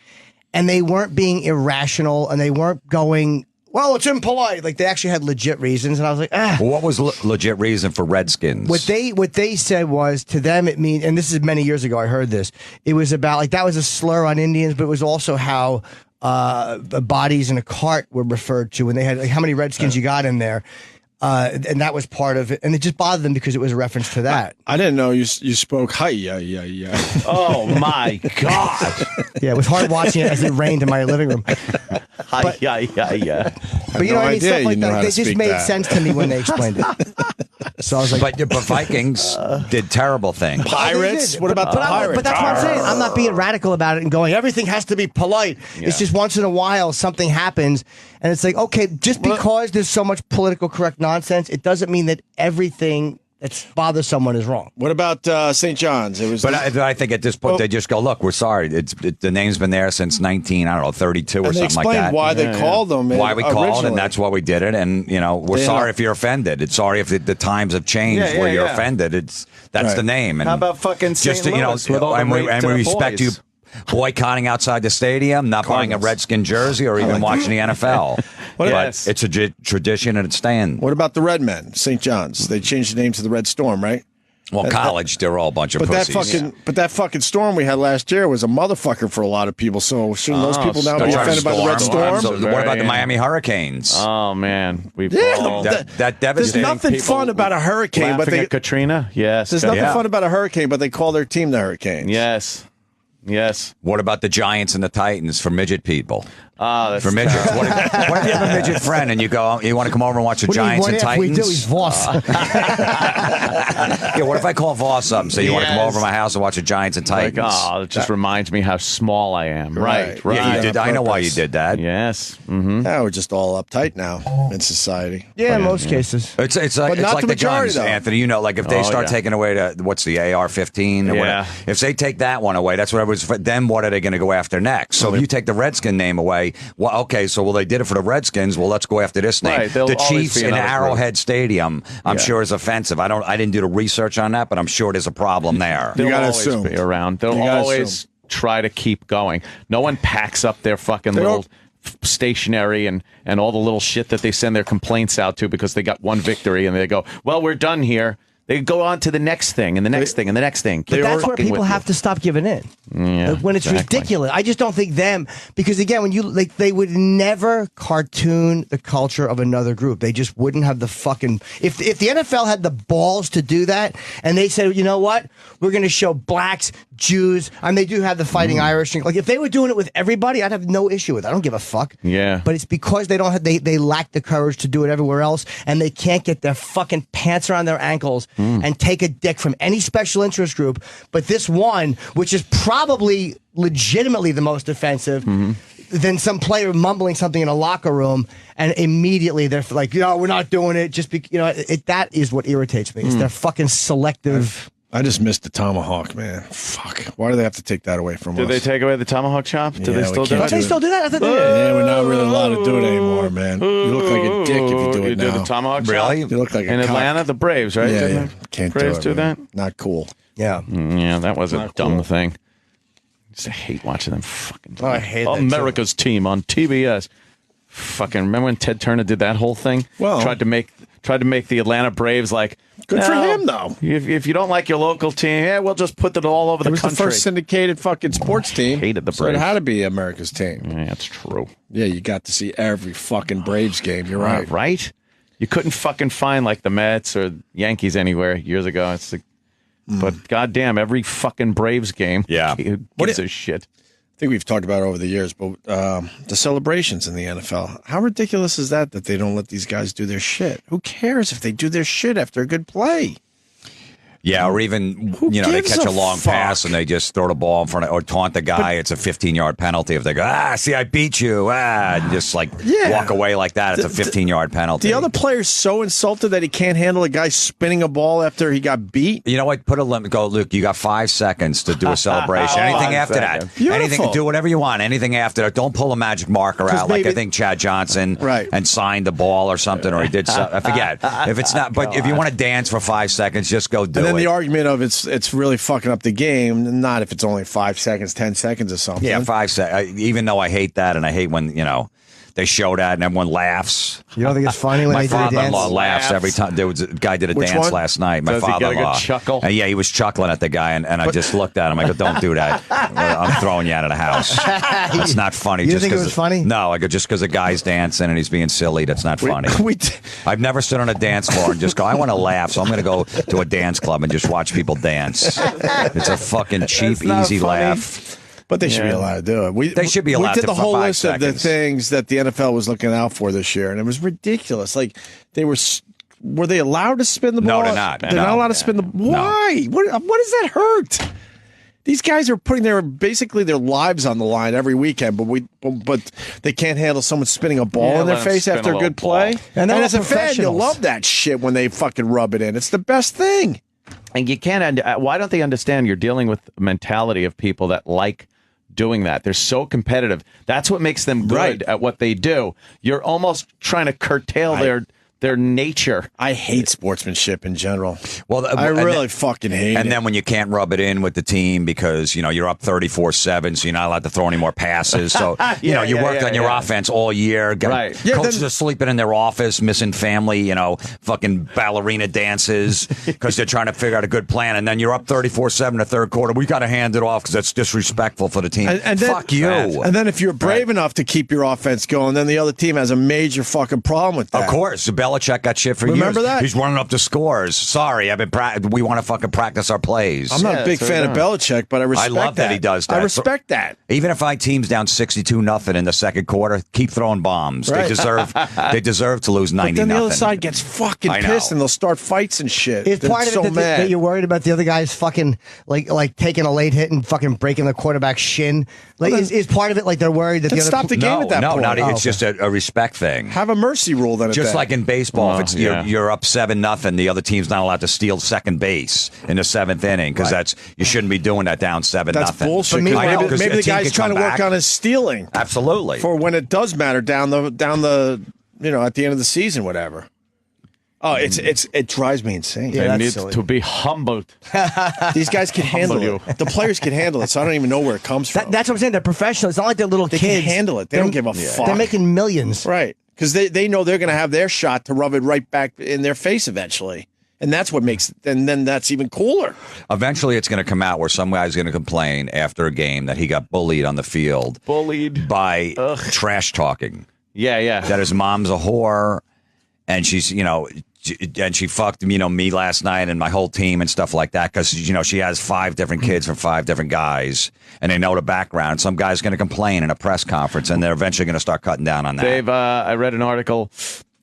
And they weren't being irrational, and they weren't going, well, it's impolite. Like, they actually had legit reasons, and I was like, ah. Well, what was legit reason for Redskins? What they said was, to them it means, and this is many years ago I heard this, it was about, like, that was a slur on Indians, but it was also how bodies in a cart were referred to when they had, like, how many Redskins you got in there. And that was part of it. And it just bothered them because it was a reference to that. I didn't know you spoke. Hi, yeah. Oh my God. Yeah, it was hard watching it as it rained in my living room. Yeah. But no idea stuff you like knew that, how they to just speak made that. sense to me when they explained it. So I was like, but Vikings did terrible things. Pirates? What about the Pirates? But that's what I'm saying. I'm not being radical about it and going, everything has to be polite. Yeah. It's just once in a while something happens, and it's like, okay, just because there's so much politically correct nonsense, it doesn't mean that everything that bothers someone is wrong. What about St. John's? It was. But I think at this point they just go, look, we're sorry. The name's been there since 32 or and they something like explained that. why they called them. Why we called, originally. and that's why we did it. And we're sorry if you're offended. It's sorry if the times have changed where you're offended. That's Right. the name. And How about fucking St. just Louis with all the and we raped, respect you boys? boycotting outside the stadium, not buying a Redskin jersey, or even watching the NFL. But Yes. it's a tradition and it's staying. What about the Red Men? St. John's. They changed the name to the Red Storm, right? Well, college, they're all a bunch of But pussies. that fucking storm we had last year was a motherfucker for a lot of people. So shouldn't those people now be Don't try to offended by the Red storm. Storm? So what about the Miami Hurricanes? Oh man, we've Yeah, all that There's devastating. nothing people fun about a hurricane, but laughing they at Katrina. Yes, there's nothing fun about a hurricane, but they call their team the Hurricanes. Yes. What about the Giants and the Titans for midget people? Oh, that's For midgets. What if you have a midget friend and you want to come over and watch the Giants and What if we Titans? do? He's Voss. Yeah, what if I call Voss up and say, you want to come Yes. over to my house and watch the Giants and like, Titans? it just reminds me how small I am. Right. Yeah, you did. On I know why you purpose. did that. Yes. Yeah, we're just all uptight now in society. Yeah, in most cases. It's like But not like the the majority, guns, though. Anthony. You know, like if they start taking away what's the AR-15 or Yeah. whatever. If they take that one away, that's what I was. Then what are they going to go after next? So if you take the Redskin name away, well, okay, so they did it for the Redskins. Well, let's go after this name. Right, there'll The always Chiefs be in another Arrowhead Stadium, I'm sure is offensive. I didn't do the research on that, but I'm sure there's a problem there. You They'll gotta always assume. be around. They'll You gotta always assume. try to keep going. No one packs up their fucking little stationery and all the little shit that they send their complaints out to because they got one victory and they go, well, we're done here. They go on to the next thing and the next thing and the next thing. But that's where people have to stop giving in. Yeah, When it's ridiculous. I just don't think them, because again, when they would never cartoon the culture of another group. They just wouldn't have the fucking, if the NFL had the balls to do that and they said, you know what, we're going to show blacks, Jews, and they do have the fighting Irish thing. Like if they were doing it with everybody, I'd have no issue with it. I don't give a fuck. Yeah. But it's because they don't have, they lack the courage to do it everywhere else, and they can't get their fucking pants around their ankles and take a dick from any special interest group. But this one, which is probably legitimately the most offensive, than some player mumbling something in a locker room, and immediately they're like, we're not doing it. Just that is what irritates me. It's their fucking selective. I just missed the tomahawk, man. Fuck. Why do they have to take that away from us? Did they take away the tomahawk chop? Do Yeah, they we still do can't it? do They still do that? I thought they did. Yeah, we're not really allowed to do it anymore, man. You look like a dick if you do it You now. do the tomahawk chop? Really? You look like a In cock. Atlanta, the Braves, right? Yeah, Didn't yeah. the Can't Braves do it, man. that? Not cool. Yeah. Yeah, that was a Not dumb cool. thing. I just hate watching them fucking. Oh, I hate that, too. America's team on TBS. Fucking remember when Ted Turner did that whole thing? Well- tried to make the Atlanta Braves like Good for "No, him, though. If you don't like your local team, yeah, we'll just put it all over It the was country. the first syndicated fucking sports team. hated the So it Braves. had to be America's team. Yeah, that's true. Yeah, you got to see every fucking Braves game. You're right. Right? You couldn't fucking find like the Mets or Yankees anywhere years ago. It's like, but goddamn, every fucking Braves game. Yeah. Who gives a shit? I think we've talked about it over the years, but the celebrations in the NFL. How ridiculous is that they don't let these guys do their shit? Who cares if they do their shit after a good play? Yeah, or even, Who they gives catch a a long fuck? pass and they just throw the ball in front of, or taunt the guy. It's a 15-yard penalty if they go, see, I beat you, and just walk away like that. It's a 15-yard penalty. The other player's so insulted that he can't handle a guy spinning a ball after he got beat. You know what? Put a limit. Go, Luke. You got 5 seconds to do a celebration. Anything 5 after seconds. that, Beautiful. anything. Do whatever you want. Anything after that. Don't pull a magic marker out like maybe- I think Chad Johnson Right. and signed the ball or something, or he did. I forget if it's not. But if you want to dance for 5 seconds, just go do And then it. the argument of it's really fucking up the game, not if it's only 5 seconds, 10 seconds or something. Yeah, 5 seconds. Even though I hate that, and I hate when they show that and everyone laughs. You don't think it's funny when My they do the father-in-law dance? laughs every time. There was a guy did a Which dance one? last night. My Does he get a good father-in-law. chuckle? Yeah, he was chuckling at the guy, and I just looked at him. I go, "Don't do that. I'm throwing you out of the house. That's not funny." You just think it 'cause was funny? No, I go, just because a guy's dancing and he's being silly. That's not funny. I've never stood on a dance floor and just go, "I want to laugh, so I'm going to go to a dance club and just watch people dance." It's a fucking cheap, That's not easy funny. laugh. But they should be Yeah. allowed to do it. They should be allowed We did to the for whole 5 list of the seconds. things that the NFL was looking out for this year, and it was ridiculous. Like were they allowed to spin the No, ball? they're not. They're No. not allowed to spin the. Why? What does that hurt? These guys are putting basically their lives on the line every weekend, but they can't handle someone spinning a ball Yeah, in their let 'em face spin after a a good little play. ball. And they're as all a fan, you professionals. love that shit when they fucking rub it in. It's the best thing. And you can't. Why don't they understand? You're dealing with the mentality of people that like doing that. They're so competitive. That's what makes them good Right. at what they do. You're almost trying to curtail their nature. I hate sportsmanship in general. Well, I and really then- fucking hate it. And then when you can't rub it in with the team because, you're up 34-7, so you're not allowed to throw any more passes. So, you worked on your offense all year. Right. Yeah, Coaches then- are sleeping in their office, missing family, fucking ballerina dances because they're trying to figure out a good plan. And then you're up 34-7 the third quarter. We got to hand it off because that's disrespectful for the team. And then, Fuck you. And then if you're brave enough to keep your offense going, then the other team has a major fucking problem with that. Of course, Belichick got shit for Remember years. that? He's running up the scores. Sorry, we want to fucking practice our plays. I'm not a big that's what fan we're of Belichick, but I respect that. love that he does that. I respect that. Even if my team's down 62-0 in the second quarter, keep throwing bombs. Right. They deserve to lose 90-0. But then the other side gets fucking I know. pissed and they'll start fights and shit. Is They're part of so it mad. that you're worried about the other guys fucking like taking a late hit and fucking breaking the quarterback's shin? Like, is part of it like they're worried that Then the other stop the game at that no, point. not. Oh, It's just a respect thing. Have a mercy rule then. Just like in baseball, if it's yeah. you're up 7-0, the other team's not allowed to steal second base in the 7th inning because you shouldn't be doing that down 7-0. that's bullshit. me, 'cause I know, maybe 'cause maybe a the team guy's could trying to come work back. on his stealing Absolutely. for when it does matter down the at the end of the season, whatever. Oh, it drives me insane. Yeah, They that's need silly. to be humbled. These guys can handle Humble it. The players can handle it, so I don't even know where it comes from. That's what I'm saying. They're professionals. It's not like they're little They kids. can handle it. They don't give a fuck. They're making millions. Right. Because they know they're going to have their shot to rub it right back in their face eventually. And that's what makes – and then that's even cooler. Eventually, it's going to come out where some guy's going to complain after a game that he got bullied on the field Bullied. by trash talking. Yeah. That his mom's a whore, and she's, and she fucked, me last night and my whole team and stuff like that because, she has 5 different kids from 5 different guys, and they know the background. Some guy's going to complain in a press conference, and they're eventually going to start cutting down on that. Dave, I read an article.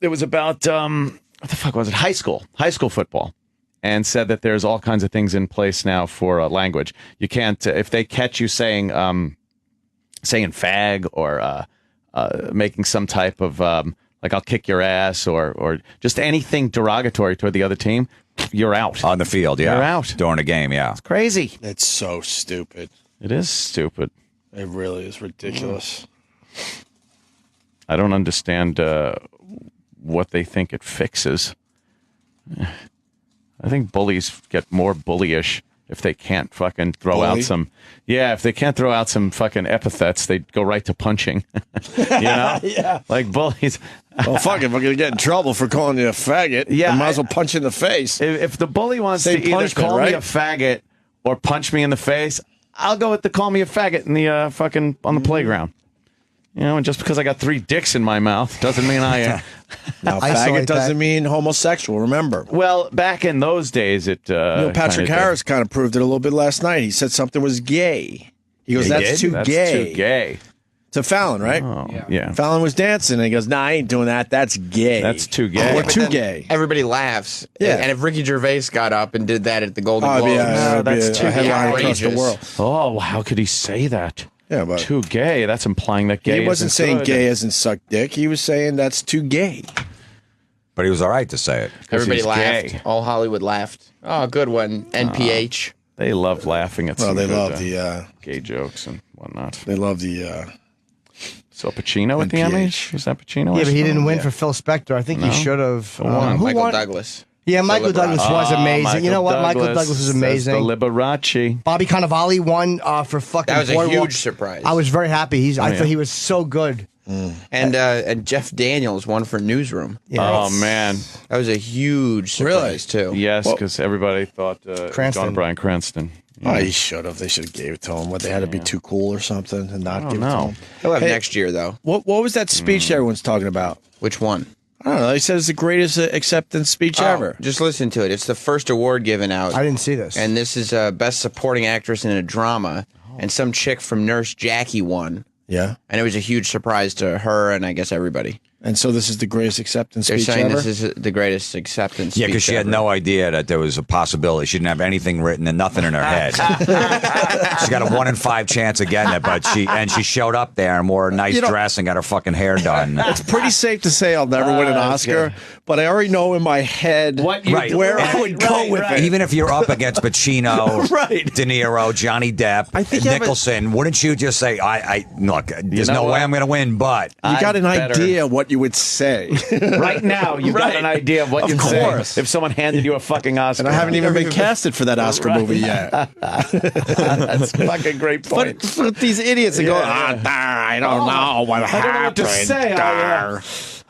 It was about what the fuck was it? High school football, and said that there's all kinds of things in place now for language. You can't if they catch you saying fag or making some type of like I'll kick your ass or just anything derogatory toward the other team, you're out. On the field, yeah. You're out. During a game, yeah. It's crazy. It's so stupid. It is stupid. It really is ridiculous. I don't understand what they think it fixes. I think bullies get more bullyish if they can't fucking throw Bully? out some. Yeah, if they can't throw out some fucking epithets, they go right to punching. You know? Yeah. Like bullies. Well, fuck, if I'm going to get in trouble for calling you a faggot, Yeah, I might as well punch you in the face. If the bully wants Same to either punishment, call me right? a faggot or punch me in the face, I'll go with the call me a faggot in the fucking on the playground. You know, and just because I got 3 dicks in my mouth doesn't mean I. Now, I faggot isolate doesn't that. mean homosexual, remember. Well, back in those days, it. Patrick kinda Harris kind of proved it a little bit last night. He said something was gay. He goes, He that's did? too That's gay. too gay. To Fallon, right? Oh, yeah. Fallon was dancing, and he goes, nah, I ain't doing that. That's gay. That's too gay. Or But too then gay. Everybody laughs. Yeah. And if Ricky Gervais got up and did that at the Golden Oh, Globes, yeah, it'd be that's a too headline across the outrageous. world. Oh, how could he say that? Yeah, but Too gay. That's implying that gay. he wasn't isn't saying good. gay as in suck dick. He was saying that's too gay. But he was all right to say it. everybody he's laughed. gay. All Hollywood laughed. Oh, good one. NPH. They love laughing at Well, some they good, love the gay jokes and whatnot. they love the So Pacino at the NPH. Emmys? Was that Pacino? Yeah, but he didn't win Yeah. for Phil Spector. I think he should have. won? Who Michael won? Douglas. Yeah, Michael Liberace. Douglas was amazing. Michael You know what? Michael Douglas was That's amazing. the Liberace. Bobby Cannavale won for fucking. That was a Boardwalk. huge surprise. I was very happy. I yeah. thought he was so good. And Jeff Daniels won for Newsroom. Yeah. Oh, man. That was a huge surprise, too. Yes, Well- because everybody thought it was Cranston. John Bryan Cranston. Oh, he should have. They should have gave it to him. What, they had to be too cool or something and not give it to know. him. He'll have Hey. next year, though. What was that speech everyone's talking about? Which one? I don't know. He said it's the greatest acceptance speech ever. Just listen to it. It's the first award given out. I didn't see this. And this is Best Supporting Actress in a Drama. And some chick from Nurse Jackie won. Yeah. And it was a huge surprise to her and I guess everybody. And so this is the greatest acceptance They're speech saying ever? this is the greatest acceptance Yeah, speech because she had ever. no idea that there was a possibility. She didn't have anything written and nothing in her head. She got a 1 in 5 chance of getting it, but she showed up there and wore a nice dress and got her fucking hair done. It's pretty safe to say I'll never win an Oscar, but I already know in my head What you Right. where I would go with it. Even if you're up against Pacino, Right. De Niro, Johnny Depp, I think you have a- Nicholson, wouldn't you just say, "I look, there's know no way what? I'm going to win," but You got an better- idea what you would say. Right now, you've got an idea of what you'd course. say if someone handed you a fucking Oscar. And I haven't even been casted for that Oscar movie yet. That's a fucking great point. But these idiots that go, I don't know what I don't know what happened. to say.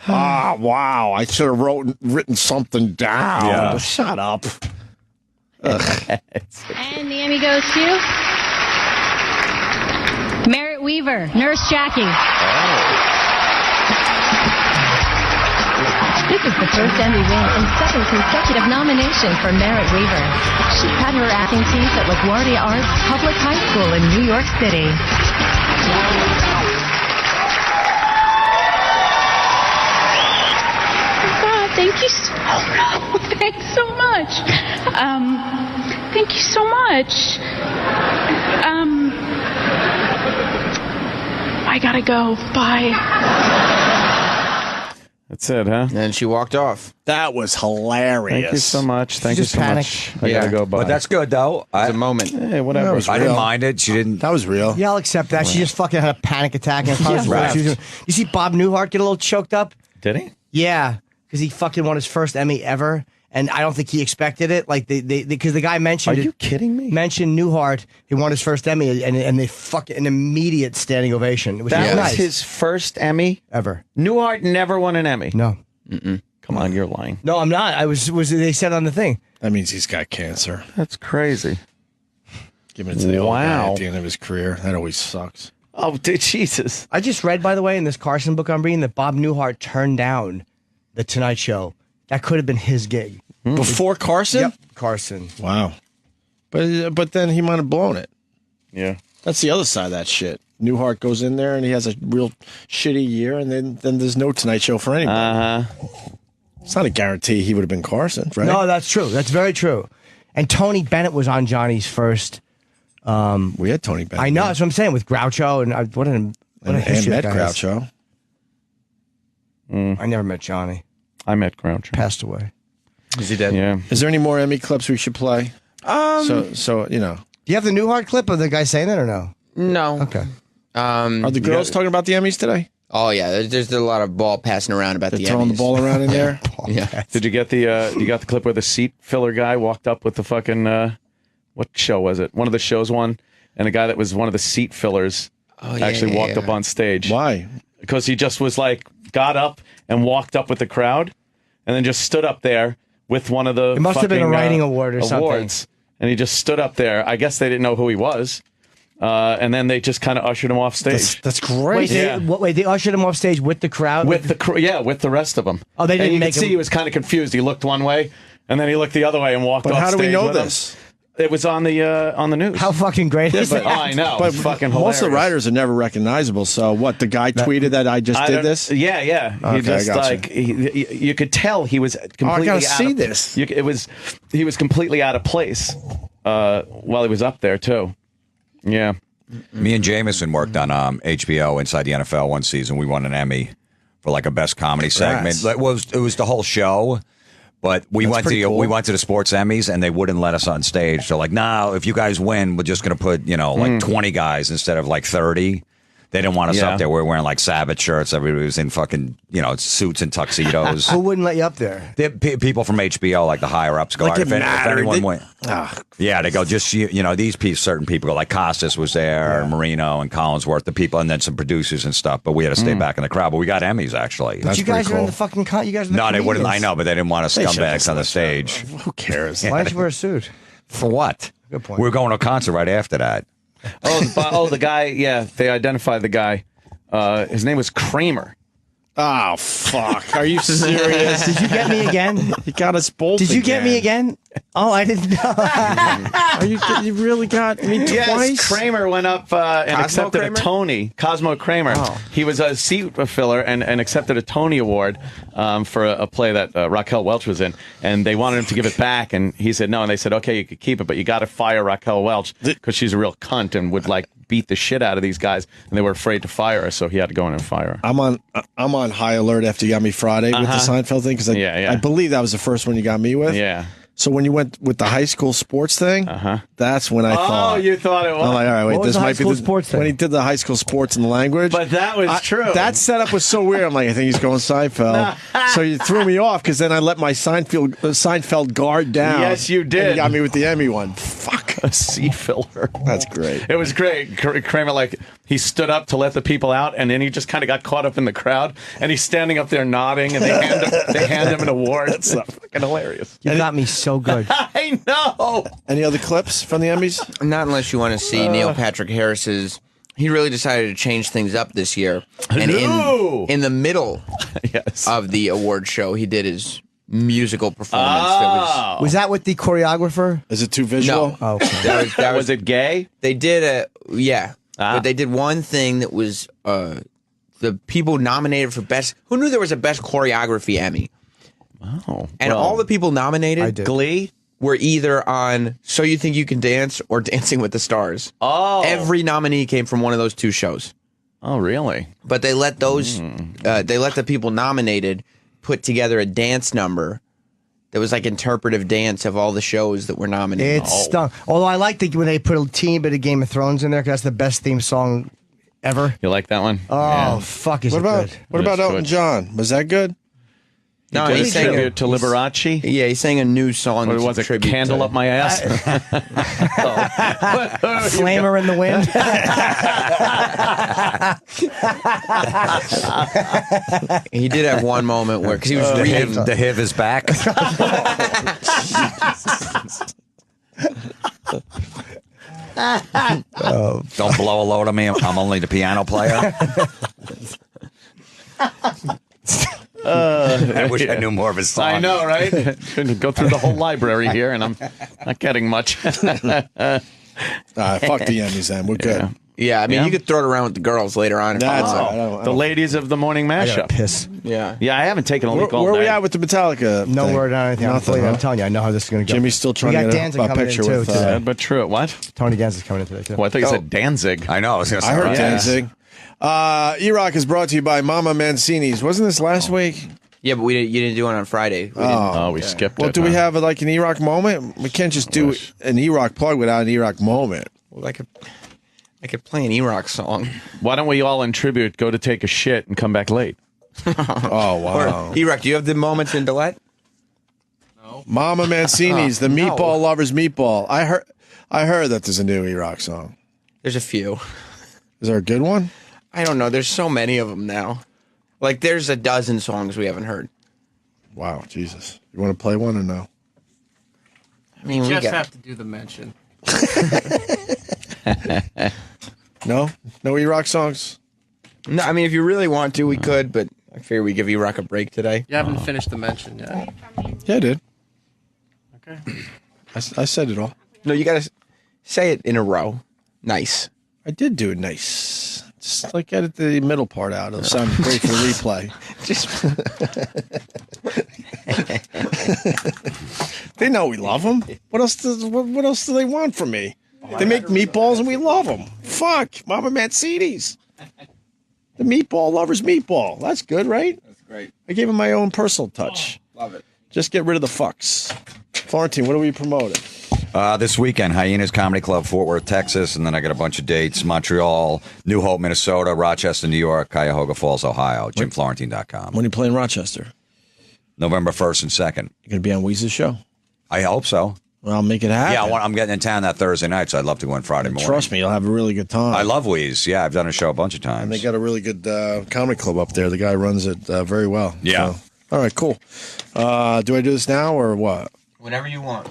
Wow, I should have written something down. Yeah. Shut up. And the Emmy goes to Merritt Weaver, Nurse Jackie. This is the first Emmy win and second consecutive nomination for Merritt Weaver. She cut her acting teeth at LaGuardia Arts Public High School in New York City. Thank you so thanks so much. Thank you so much. I gotta go. Bye. That's it, huh? And then she walked off. That was hilarious. Thank you so much. Thank you just so panicked. much. I gotta go by. but that's good though. It's a moment. Hey, whatever. That was I didn't real. mind it. She didn't. That was real. Yeah, I'll accept that. She just fucking had a panic attack. And right. You see Bob Newhart get a little choked up? Did he? Yeah, because he fucking won his first Emmy ever. And I don't think he expected it. Like because the guy mentioned Are it. you kidding me? Mentioned Newhart. He won his first Emmy, and they fucking an immediate standing ovation. It was That was nice his first Emmy. ever. Newhart never won an Emmy. No, Come on, you're lying. no, I'm not. I was. They said on the thing. That means he's got cancer. That's crazy. Giving it to the old guy Wow. at the end of his career. That always sucks. Oh, dude, Jesus. I just read, by the way, in this Carson book I'm reading, that Bob Newhart turned down the Tonight Show. That could have been his gig. Before Carson? Yep, Carson. Wow. But then he might have blown it. Yeah. That's the other side of that shit. Newhart goes in there and he has a real shitty year, and then there's no Tonight Show for anybody. It's not a guarantee he would have been Carson, right? No, that's true. That's very true. And Tony Bennett was on Johnny's first. We had Tony Bennett. I know. That's what I'm saying with Groucho and what a And history Met that guy has. Groucho. I never met Johnny. I met Groucho. Passed away. Is he dead? Yeah. Is there any more Emmy clips we should play? So you know. Do you have the Newhart clip of the guy saying that or no? No. Okay. Are the girls talking about the Emmys today? Oh yeah, there's a lot of ball passing around about They're the throwing Emmys. the ball around in there. Yeah. Did you get the you got the clip where the seat filler guy walked up with the fucking what show was it? One of the shows and a guy that was one of the seat fillers actually walked up on stage. Why? Because he just was like got up and walked up with the crowd and then just stood up there with one of the It must have been a fucking, writing award or something. And he just stood up there. I guess they didn't know who he was. And then they just kind of ushered him off stage. That's great. Wait, they ushered him off stage with the crowd? With the rest of them. Oh, they didn't and you make could see him- he was kind of confused. He looked one way, and then he looked the other way and walked But off how do we stage know with him. this? It was on the news. How fucking great is but- that? I know. But It's fucking most hilarious. of the writers are never recognizable. So what? The guy tweeted that I just did this. Yeah. Okay, He just I gotcha. like you could tell he was completely. gotta out see of, this. He was completely out of place while he was up there too. Yeah. Me and Jameson worked on HBO Inside the NFL one season. We won an Emmy for like a best comedy segment. It was the whole show, but we went to the sports Emmys and they wouldn't let us on stage. So like, no, if you guys win, we're just gonna put like 20 guys instead of like 30. They didn't want us up there. We were wearing like Sabbath shirts. Everybody was in fucking suits and tuxedos. Who wouldn't let you up there? People from HBO, like the higher ups, go. Like it if mattered. anyone They- went, yeah, they go. Just these certain people go. Like Costas was there, and Marino and Collinsworth, the people, and then some producers and stuff. But we had to stay back in the crowd. But we got Emmys actually. But you guys are in the fucking you guys are the No, they wouldn't. I comedians. know, but they didn't want us They should've scumbags just on the let stage. Who cares? Why don't you wear a suit? For what? Good point. We were going to a concert right after that. The guy. Yeah, they identified the guy. His name was Kramer. Oh fuck! Are you serious? Did you get me again? You got us both. Did you get me again? Oh, I didn't know. Are you? You really got me twice? Yes, Kramer went up and Cosmo accepted Kramer? a Tony. Cosmo Kramer. He was a seat filler and accepted a Tony Award for a play that Raquel Welch was in. And they wanted him to give it back, and he said no. And they said, okay, you could keep it, but you got to fire Raquel Welch because she's a real cunt and would like beat the shit out of these guys. And they were afraid to fire her, so he had to go in and fire her. I'm on high alert after you got me Friday with the Seinfeld thing because I believe that was the first one you got me with. Yeah. So when you went with the high school sports thing, that's when I thought. Oh, you thought it was? I'm like, all right, wait, What was this the high might be school the sports thing? when he did the high school sports and the language. But that was true. That setup was so weird. I'm like, I think he's going Seinfeld. So you threw me off because then I let my Seinfeld guard down. Yes, you did. And you got me with the Emmy one. Fuck. A seat filler. That's great. It was great. Kramer, like, he stood up to let the people out, and then he just kind of got caught up in the crowd, and he's standing up there nodding, and they hand him an award. That's fucking hilarious. You got me so good. I know. Any other clips from the Emmys? Not unless you want to see Neil Patrick Harris's. He really decided to change things up this year. And in the middle of the award show, he did his musical performance. Was that with the choreographer? Is it too visual? No. Oh, okay. That Was it gay? They did but they did one thing that was the people nominated for best. Who knew there was a best choreography Emmy? Oh. And all the people nominated, Glee? were either on So You Think You Can Dance or Dancing with the Stars. Oh. Every nominee came from one of those two shows. Oh, really? But they let those, they let the people nominated put together a dance number that was like interpretive dance of all the shows that were nominated. It stunk. Although I like when they put a teeny bit of Game of Thrones in there because that's the best theme song ever. You like that one? Oh, fuck, is What it about good? what about That's Elton good. John? Was that good? No, Did he a sang tribute to Liberace? Yeah, he sang a new song. Or that's was a it tribute Candle to- Up My Ass? Flamer in the Wind. He did have one moment where, because he was reading. The HIV is back. Don't blow a load on me. I'm only the piano player. I wish I knew more of his song. I know, right? Couldn't go through the whole library here, and I'm not getting much. Fuck the Emmys then. We're good. Yeah, I mean, Yeah? you could throw it around with the girls later on. That's Oh. I don't- The ladies of the morning I gotta mashup. piss. Yeah. Yeah, I haven't taken a leak all Where are we day. at with the Metallica? No thing? word on anything. Nothing, I'm huh? telling you, I know how this is going to go. Jimmy's still trying we to got get Danzig a coming picture in too with. today. Sad but true. What? Tony Danzig's coming in today too. Well, I thought you said Danzig. I know. I was going to say I heard right. Danzig. E-Rock is brought to you by Mama Mancini's. Wasn't this last week? Yeah, but you didn't do it on Friday. We skipped it. Well, do we have like an E-Rock moment? We can't just do an E-Rock plug without an E-Rock moment. Well, I could play an E-Rock song. Why don't we all in tribute go to take a shit and come back late? Oh, wow. Or, E-Rock, do you have the moments in Gillette? No. Mama Mancini's, the meatball lovers meatball. I heard that there's a new E-Rock song. There's a few. Is there a good one? I don't know. There's so many of them now. Like, there's a dozen songs we haven't heard. Wow, Jesus. You want to play one or no? I mean, we just have to do the mention. No E-Rock songs? No, I mean, if you really want to, we could, but I figure we give E-Rock a break today. You haven't finished the mention yet. Yeah, I did. Okay. I said it all. No, you got to say it in a row. Nice. I did do it nice. Just like edit the middle part out. It'll sound great for replay. They know we love them. What else do they want from me? They make meatballs and we love them. Fuck, Mama Mancini's. The meatball lovers meatball. That's good, right? That's great. I gave him my own personal touch. Love it. Just get rid of the fucks. Florentine, what are we promoting? This weekend, Hyenas Comedy Club, Fort Worth, Texas, and then I got a bunch of dates: Montreal, New Hope, Minnesota, Rochester, New York, Cuyahoga Falls, Ohio. JimFlorentine.com. When are you playing Rochester? November 1st and 2nd. You going to be on Weeze's show? I hope so. Well, I'll make it happen. Yeah, I'm getting in town that Thursday night, so I'd love to go in Friday morning. Trust me, you'll have a really good time. I love Wheeze. Yeah, I've done a show a bunch of times. And they got a really good comedy club up there. The guy runs it very well. Yeah. So, all right, cool. Do I do this now or what? Whenever you want.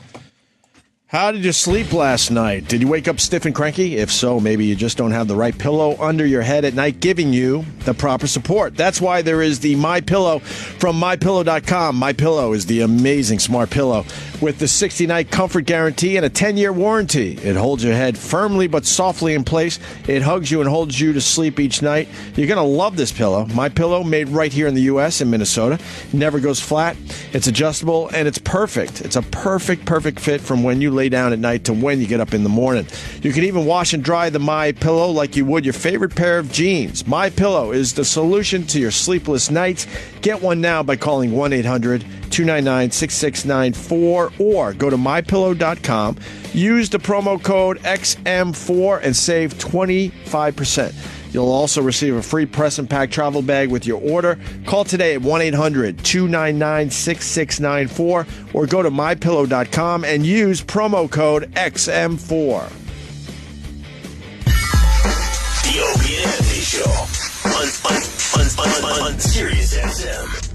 How did you sleep last night? Did you wake up stiff and cranky? If so, maybe you just don't have the right pillow under your head at night giving you the proper support. That's why there is the My Pillow from MyPillow.com. My Pillow is the amazing smart pillow with the 60-night comfort guarantee and a 10-year warranty. It holds your head firmly but softly in place. It hugs you and holds you to sleep each night. You're going to love this pillow. My Pillow, made right here in the U.S. in Minnesota. Never goes flat. It's adjustable and it's perfect. It's a perfect fit from when you lay down at night to when you get up in the morning. You can even wash and dry the My Pillow like you would your favorite pair of jeans. My Pillow is the solution to your sleepless nights. Get one now by calling 1-800-299-6694 or go to mypillow.com. Use the promo code XM4 and save 25%. You'll also receive a free press and pack travel bag with your order. Call today at 1-800-299-6694 or go to mypillow.com and use promo code XM4. The Opie and Anthony Show on Sirius XM.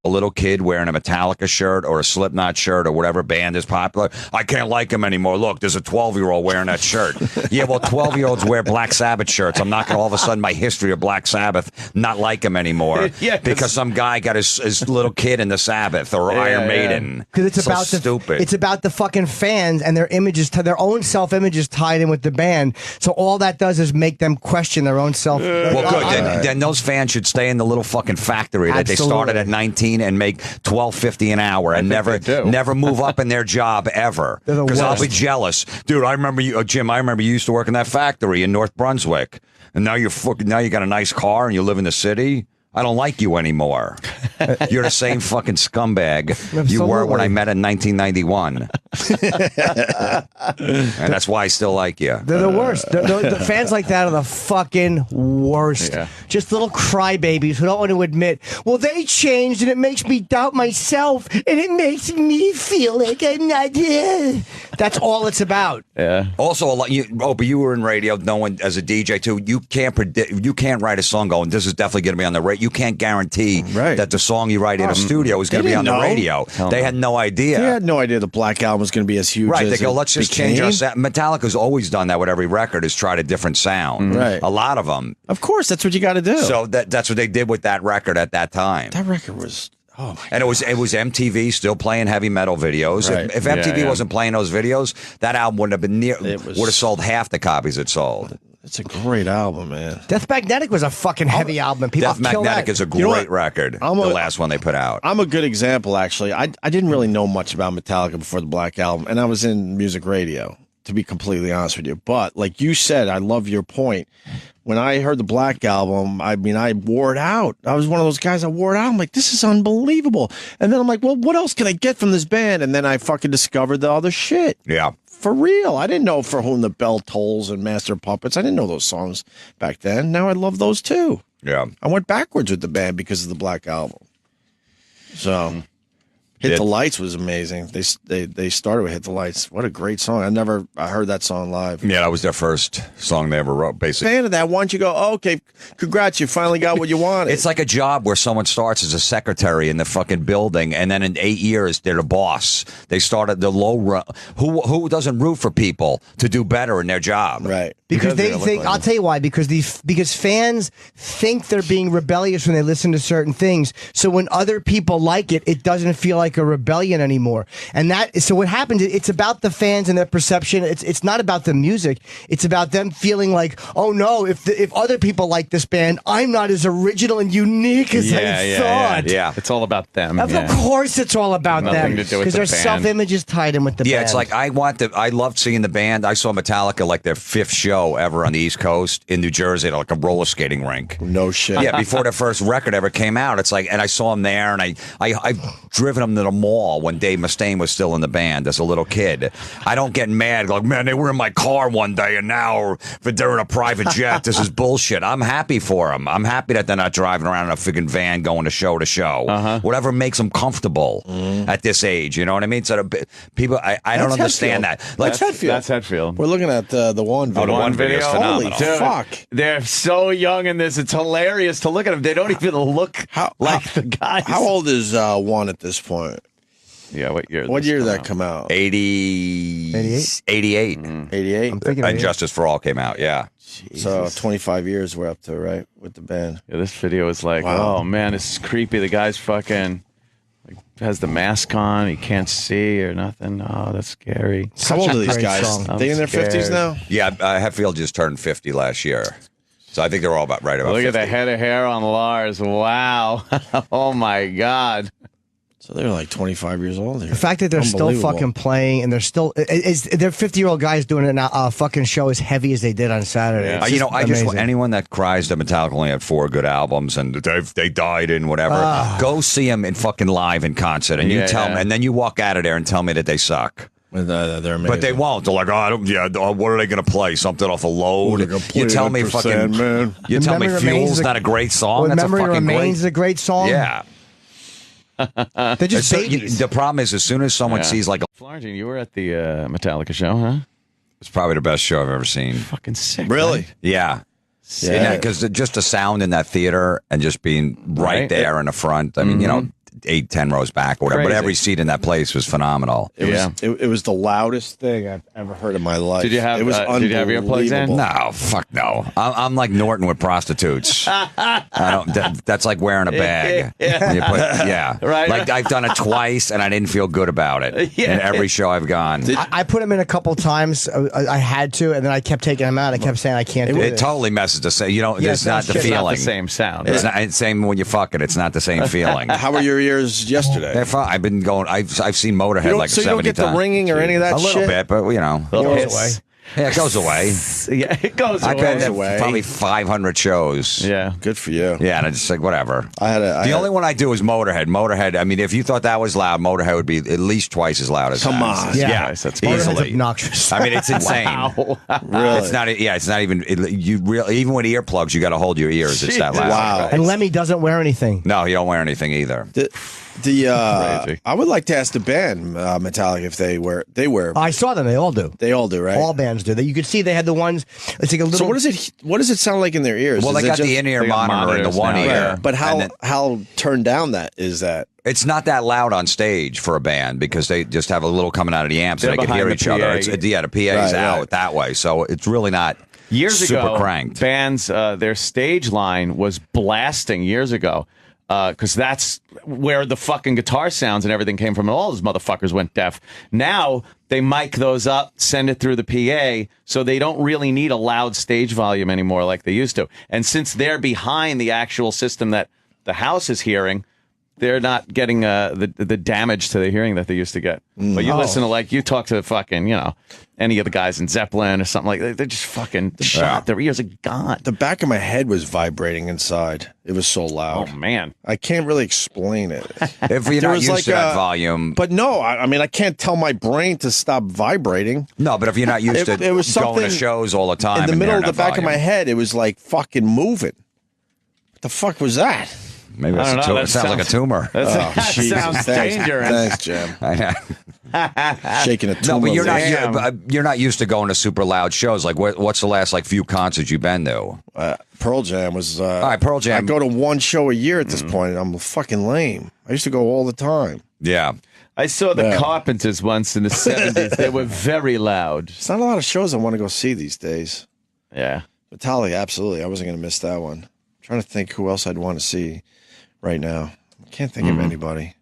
A little kid wearing a Metallica shirt or a Slipknot shirt or whatever band is popular, I can't like him anymore. Look, there's a 12-year-old wearing that shirt. Yeah, well, 12-year-olds wear Black Sabbath shirts. I'm not going to all of a sudden my history of Black Sabbath not like him anymore because some guy got his little kid in the Sabbath or Iron Maiden. Because it's about stupid. It's about the fucking fans and their images, their own self-images tied in with the band. So all that does is make them question their own self. Well, good. Then those fans should stay in the little fucking factory that they started at 19 and make $12.50 an hour and never move up in their job ever. Because I'll be jealous, dude. I remember you, Jim. I remember you used to work in that factory in North Brunswick, and now you got a nice car and you live in the city. I don't like you anymore. You're the same fucking scumbag you were when I met in 1991. And that's why I still like you. They're the worst. The fans like that are the fucking worst. Yeah. Just little crybabies who don't want to admit, well, they changed and it makes me doubt myself and it makes me feel like I'm not. That's all it's about. Yeah. Also, a lot. But you were in radio. No one as a DJ too. You can't predict. You can't write a song going, this is definitely going to be on the radio. You can't guarantee that the song you write in a studio is going to be on the radio. They had no idea. They had no idea the Black Album was going to be as huge as They go, let's just change our sound. Metallica's always done that with every record, is tried a different sound. Right. A lot of them. Of course, that's what you got to do. So that's what they did with that record at that time. That record was... Oh my and it was MTV still playing heavy metal videos. Right. If MTV wasn't playing those videos, that album wouldn't have been would have sold half the copies it sold. It's a great album, man. Death Magnetic was a fucking heavy album. People Death Magnetic is a great record. The last one they put out. I'm a good example, actually. I didn't really know much about Metallica before the Black Album, and I was in music radio. to be completely honest with you. But like you said, I love your point. When I heard the Black Album, I mean, I wore it out. I was one of those guys that wore it out. I'm like, this is unbelievable. And then I'm like, well, what else can I get from this band? And then I fucking discovered the other shit. Yeah. For real. I didn't know For Whom the Bell Tolls and Master of Puppets. I didn't know those songs back then. Now I love those too. Yeah. I went backwards with the band because of the Black Album. So Hit the Lights was amazing. They started with Hit the Lights. What a great song. I heard that song live. Yeah, that was their first song they ever wrote, basically. Fan of that. Why don't you go, oh, okay, congrats, you finally got what you wanted. It's like a job where someone starts as a secretary in the fucking building, and then in 8 years, they're the boss. They started the low run. Who doesn't root for people to do better in their job? Right. Because they think, I'll tell you why, because fans think they're being rebellious when they listen to certain things. So when other people like it, it doesn't feel like a rebellion anymore. And so what happens, it's about the fans and their perception. It's not about the music. It's about them feeling like, oh no, if other people like this band, I'm not as original and unique as I thought. Yeah. It's all about them. Of course it's all about Nothing them. to do with Because the their band. self-image is tied in with the band. Yeah, it's like I loved seeing the band. I saw Metallica like their 5th show ever on the East Coast in New Jersey at like a roller skating rink. No shit. Yeah, before their first record ever came out. It's like, and I saw them there, and I've driven them to the mall when Dave Mustaine was still in the band as a little kid. I don't get mad like, man, they were in my car one day, and now they're in a private jet. This is bullshit. I'm happy for them. I'm happy that they're not driving around in a freaking van going to show to show. Whatever makes them comfortable at this age. You know what I mean? So people, I don't understand that. Like That's Hetfield. We're looking at the one video. the one video is phenomenal. Holy fuck. They're so young in this. It's hilarious to look at them. They don't even look like the guys. How old is one at this point? Yeah, what year? What year did that come out? 88? 88. 88? I'm thinking And Justice for All came out, yeah. So 25 years we're up to, right? With the band. Yeah, this video is like, Wow. oh man, this is creepy. The guy's fucking has the mask on. He can't see or nothing. Oh, that's scary. How old are these great guys? song. They in their 50s now? Yeah, Hetfield just turned 50 last year. So I think they're all about right about Look 50. at the head of hair on Lars. Wow. Oh my God. So they're like 25 years old. The fact that they're still fucking playing and they're still, they're 50-year-old guys doing a fucking show as heavy as they did on Saturday. Yeah. It's I just amazing. anyone that cries that Metallica only had 4 good albums and they died in whatever, go see them in fucking live in concert and you tell me, and then you walk out of there and tell me that they suck. They're amazing. But they won't. They're like, what are they going to play? Something off a load? They're gonna play You tell me Enter fucking, Sandman. you The tell me Memory Remains Fuel's is not a great song. When That's a Memory fucking Remains is a great song. Yeah. They're just So babies. the problem is, as soon as someone sees like, Florentine, you were at the Metallica show, huh? it's probably the best show I've ever seen. Fucking sick. Really? right? Yeah. Yeah. Because just the sound in that theater and just being right Right. there in the front. I mean, you know, 8-10 rows back or whatever. But Crazy. every seat in that place was phenomenal. It was the loudest thing I've ever heard in my life. Did you have? It was Did you have earplugs in? unbelievable. No, fuck no. I'm like Norton with prostitutes. I don't. That's like wearing a bag. Yeah. Right. Like I've done it twice and I didn't feel good about it. Yeah. In every show I've gone. I put them in a couple times. I had to, and then I kept taking them out. I kept saying I can't do It it. totally messes the same. You know, Yes, it's not the it's not feeling. Not the same sound. It's not same when you fuck it. It's not the same feeling. How were your ears yesterday? They're fine. I've been going. I've seen Motorhead like so you 70 don't get times. the ringing or any of that a little shit? bit, but you know, It goes away. Yeah, it goes away. Yeah, it goes I've away. been to away. probably 500 shows. Yeah. Good for you. Yeah, and it's just like whatever. The The only one I do is Motorhead. Motorhead. I mean, if you thought that was loud, Motorhead would be at least twice as loud as Come that. on. Yeah. Yeah, That's Motorhead's easily. obnoxious. I mean, it's insane. Wow. Really? It's not. Yeah, it's not even. Even with earplugs, you got to hold your ears. It's that loud. Wow. And Lemmy doesn't wear anything. No, you don't wear anything either. Crazy. I would like to ask the band Metallica if they wear. I saw them. They all do. They all do, right? All bands do. You could see they had the ones. It's like a little. So what does it sound like in their ears? Well, Is they it got just- the in-ear they got monitor in the monitors one now, ear. yeah. But And then- how turned down that is that? It's not that loud on stage for a band because they just have a little coming out of the amps They're and they can hear behind each the other. PA. The PA's Right, out right. that way, so it's really not Years super ago, cranked. bands, their stage line was blasting years ago because that's where the fucking guitar sounds and everything came from. And all those motherfuckers went deaf. Now they mic those up, send it through the PA, so they don't really need a loud stage volume anymore like they used to. And since they're behind the actual system that the house is hearing, they're not getting the damage to the hearing that they used to get. But you listen to you talk to fucking any of the guys in Zeppelin or something like that. They're just fucking shot. Their ears are gone. The back of my head was vibrating inside. It was so loud. Oh man, I can't really explain it. If you're not used to that volume, but no, I mean I can't tell my brain to stop vibrating. No, but if you're not used to it was going to shows all the time, in the middle of the back volume. of my head, it was like fucking moving. What the fuck was that? Maybe that's a tumor. It sounds like a tumor. That sounds dangerous. Thanks, Jim. I know. Shaking a tumor. No, but you're not used to going to super loud shows. Like, what's the last few concerts you've been to? Pearl Jam was. All right, Pearl Jam. I go to one show a year at this point. I'm fucking lame. I used to go all the time. Yeah. I saw the Carpenters once in the 70s. They were very loud. There's not a lot of shows I want to go see these days. Yeah. Metallica, absolutely. I wasn't going to miss that one. I'm trying to think who else I'd want to see right now. I can't think of anybody.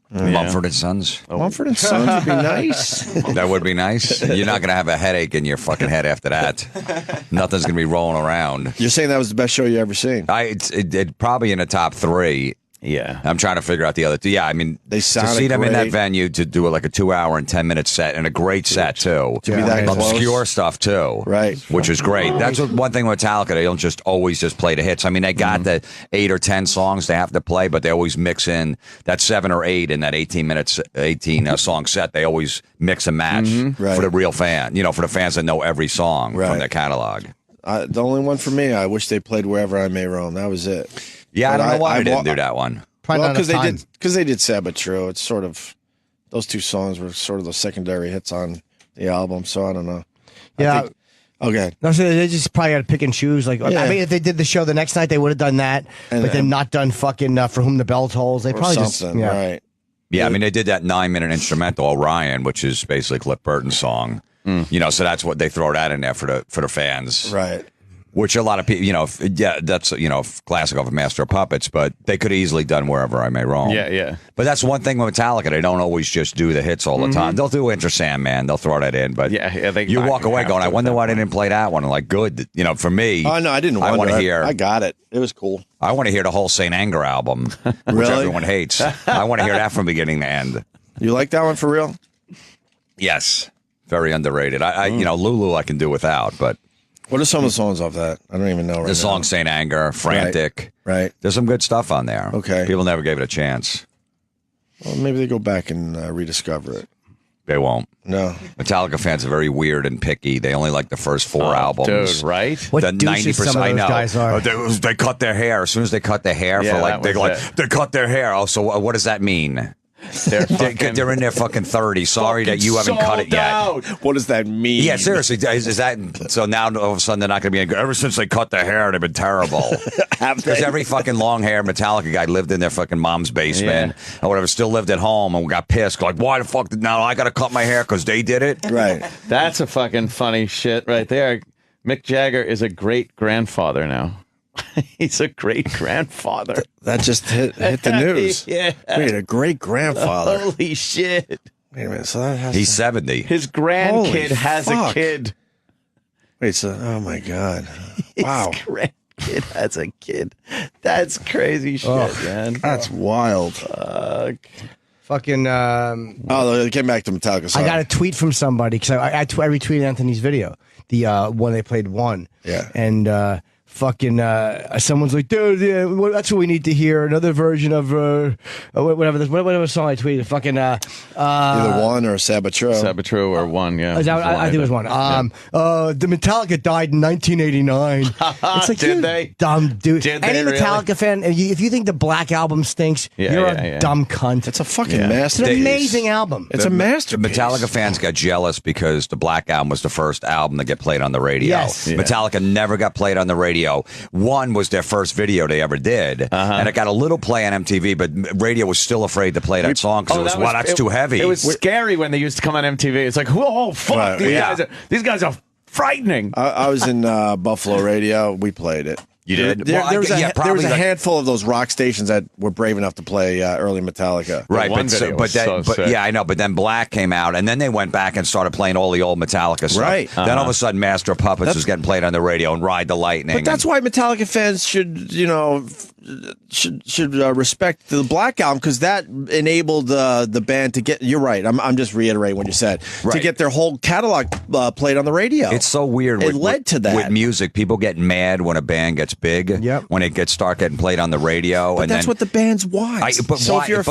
Mumford and Sons. Mumford and Sons would be nice. That would be nice. You're not going to have a headache in your fucking head after that. Nothing's going to be rolling around. You're saying that was the best show you ever seen? It probably in the top 3. Yeah. I'm trying to figure out the other two. Yeah, I mean, they to see them in that venue, to do a 2-hour and 10-minute set, and a great set, too. To be that obscure stuff, too. Right. Which is great. That's one thing with Metallica. They don't just always play the hits. I mean, they got the 8 or 10 songs they have to play, but they always mix in that 7 or 8 in that 18 song set. They always mix and match for the real fan, for the fans that know every song from their catalog. The only one for me, I wish they played Wherever I May Roam. That was it. Yeah, but I don't know why they didn't do that one. Well, because they did Sad But True. It's sort of, those two songs were sort of the secondary hits on the album. So I don't know. Yeah. Okay. No, so they just probably got to pick and choose. I mean, if they did the show the next night, they would have done that, but then not done fucking For Whom the Bell Tolls. They probably right. Yeah, I mean, they did that 9-minute instrumental Orion, which is basically Cliff Burton's song. So that's what they throw that in there for the fans, right? Which a lot of people, that's classic of Master of Puppets, but they could have easily done Wherever I May Roam. Yeah. But that's one thing with Metallica; they don't always just do the hits all the time. They'll do Enter Sandman, they'll throw that in, but you walk away going, "I wonder why they didn't play that one." And like, good, for me. Oh no, I didn't. I want to hear. I got it. It was cool. I want to hear the whole Saint Anger album, which everyone hates. I want to hear that from beginning to end. You like that one for real? Yes, very underrated. Lulu I can do without, but. What are some of the songs off that? I don't even know right now. The song Saint Anger, Frantic. Right. There's some good stuff on there. Okay. People never gave it a chance. Well, maybe they go back and rediscover it. They won't. No. Metallica fans are very weird and picky. They only like the first 4 albums. Dude, right? What douches some of those guys are. They cut their hair. As soon as they cut their hair, they cut their hair. Oh, so what does that mean? They're in their fucking 30s. Sorry that you haven't cut it yet. What does that mean? Yeah, seriously. Is that so? Now all of a sudden they're not going to be good. Ever since they cut their hair, they've been terrible. Because every fucking long-haired Metallica guy lived in their fucking mom's basement or whatever, still lived at home and got pissed. Like, why the fuck now I got to cut my hair because they did it? Right. That's a fucking funny shit right there. Mick Jagger is a great grandfather now. He's a great grandfather. That just hit the news. Yeah. Wait, a great grandfather. Holy shit. Wait a minute. So that has He's 70. His grandkid has a kid. Wait, so oh my God. Wow. His grandkid has a kid. That's crazy shit, man. That's wild. Fucking. Get back to Metallica. Sorry. I got a tweet from somebody because I retweeted Anthony's video, the one they played one. Yeah. And someone's like, dude, that's what we need to hear. Another version of whatever song I tweeted. Fucking either One or Sad But True. Sad But True or One, yeah. I think it was One. The Metallica died in 1989. It's like, Did they? Dumb dude. Did Any they Metallica really? fan, if you think the Black Album stinks, you're a dumb cunt. It's a fucking It's masterpiece. an amazing album. It's a masterpiece. Metallica fans got jealous because the Black Album was the first album to get played on the radio. Yes. Yeah. Metallica never got played on the radio. One was their first video they ever did, and it got a little play on MTV, but radio was still afraid to play that song because that's too heavy. It was scary when they used to come on MTV. It's like, whoa, fuck, Right. these guys are frightening. I was in Buffalo Radio. We played it. You did? There was a handful of those rock stations that were brave enough to play early Metallica. Right, one video was so sick. Yeah, I know. But then Black came out, and then they went back and started playing all the old Metallica stuff. Right. Then all of a sudden, Master of Puppets was getting played on the radio, and Ride the Lightning. But that's why Metallica fans should, should respect the Black Album because that enabled the band to get. You're right. I'm just reiterating what you said to get their whole catalog played on the radio. It's so weird. It led to that with music. People get mad when a band gets big. Yep. When it gets start getting played on the radio, but and that's what the bands want. But so why? if you're a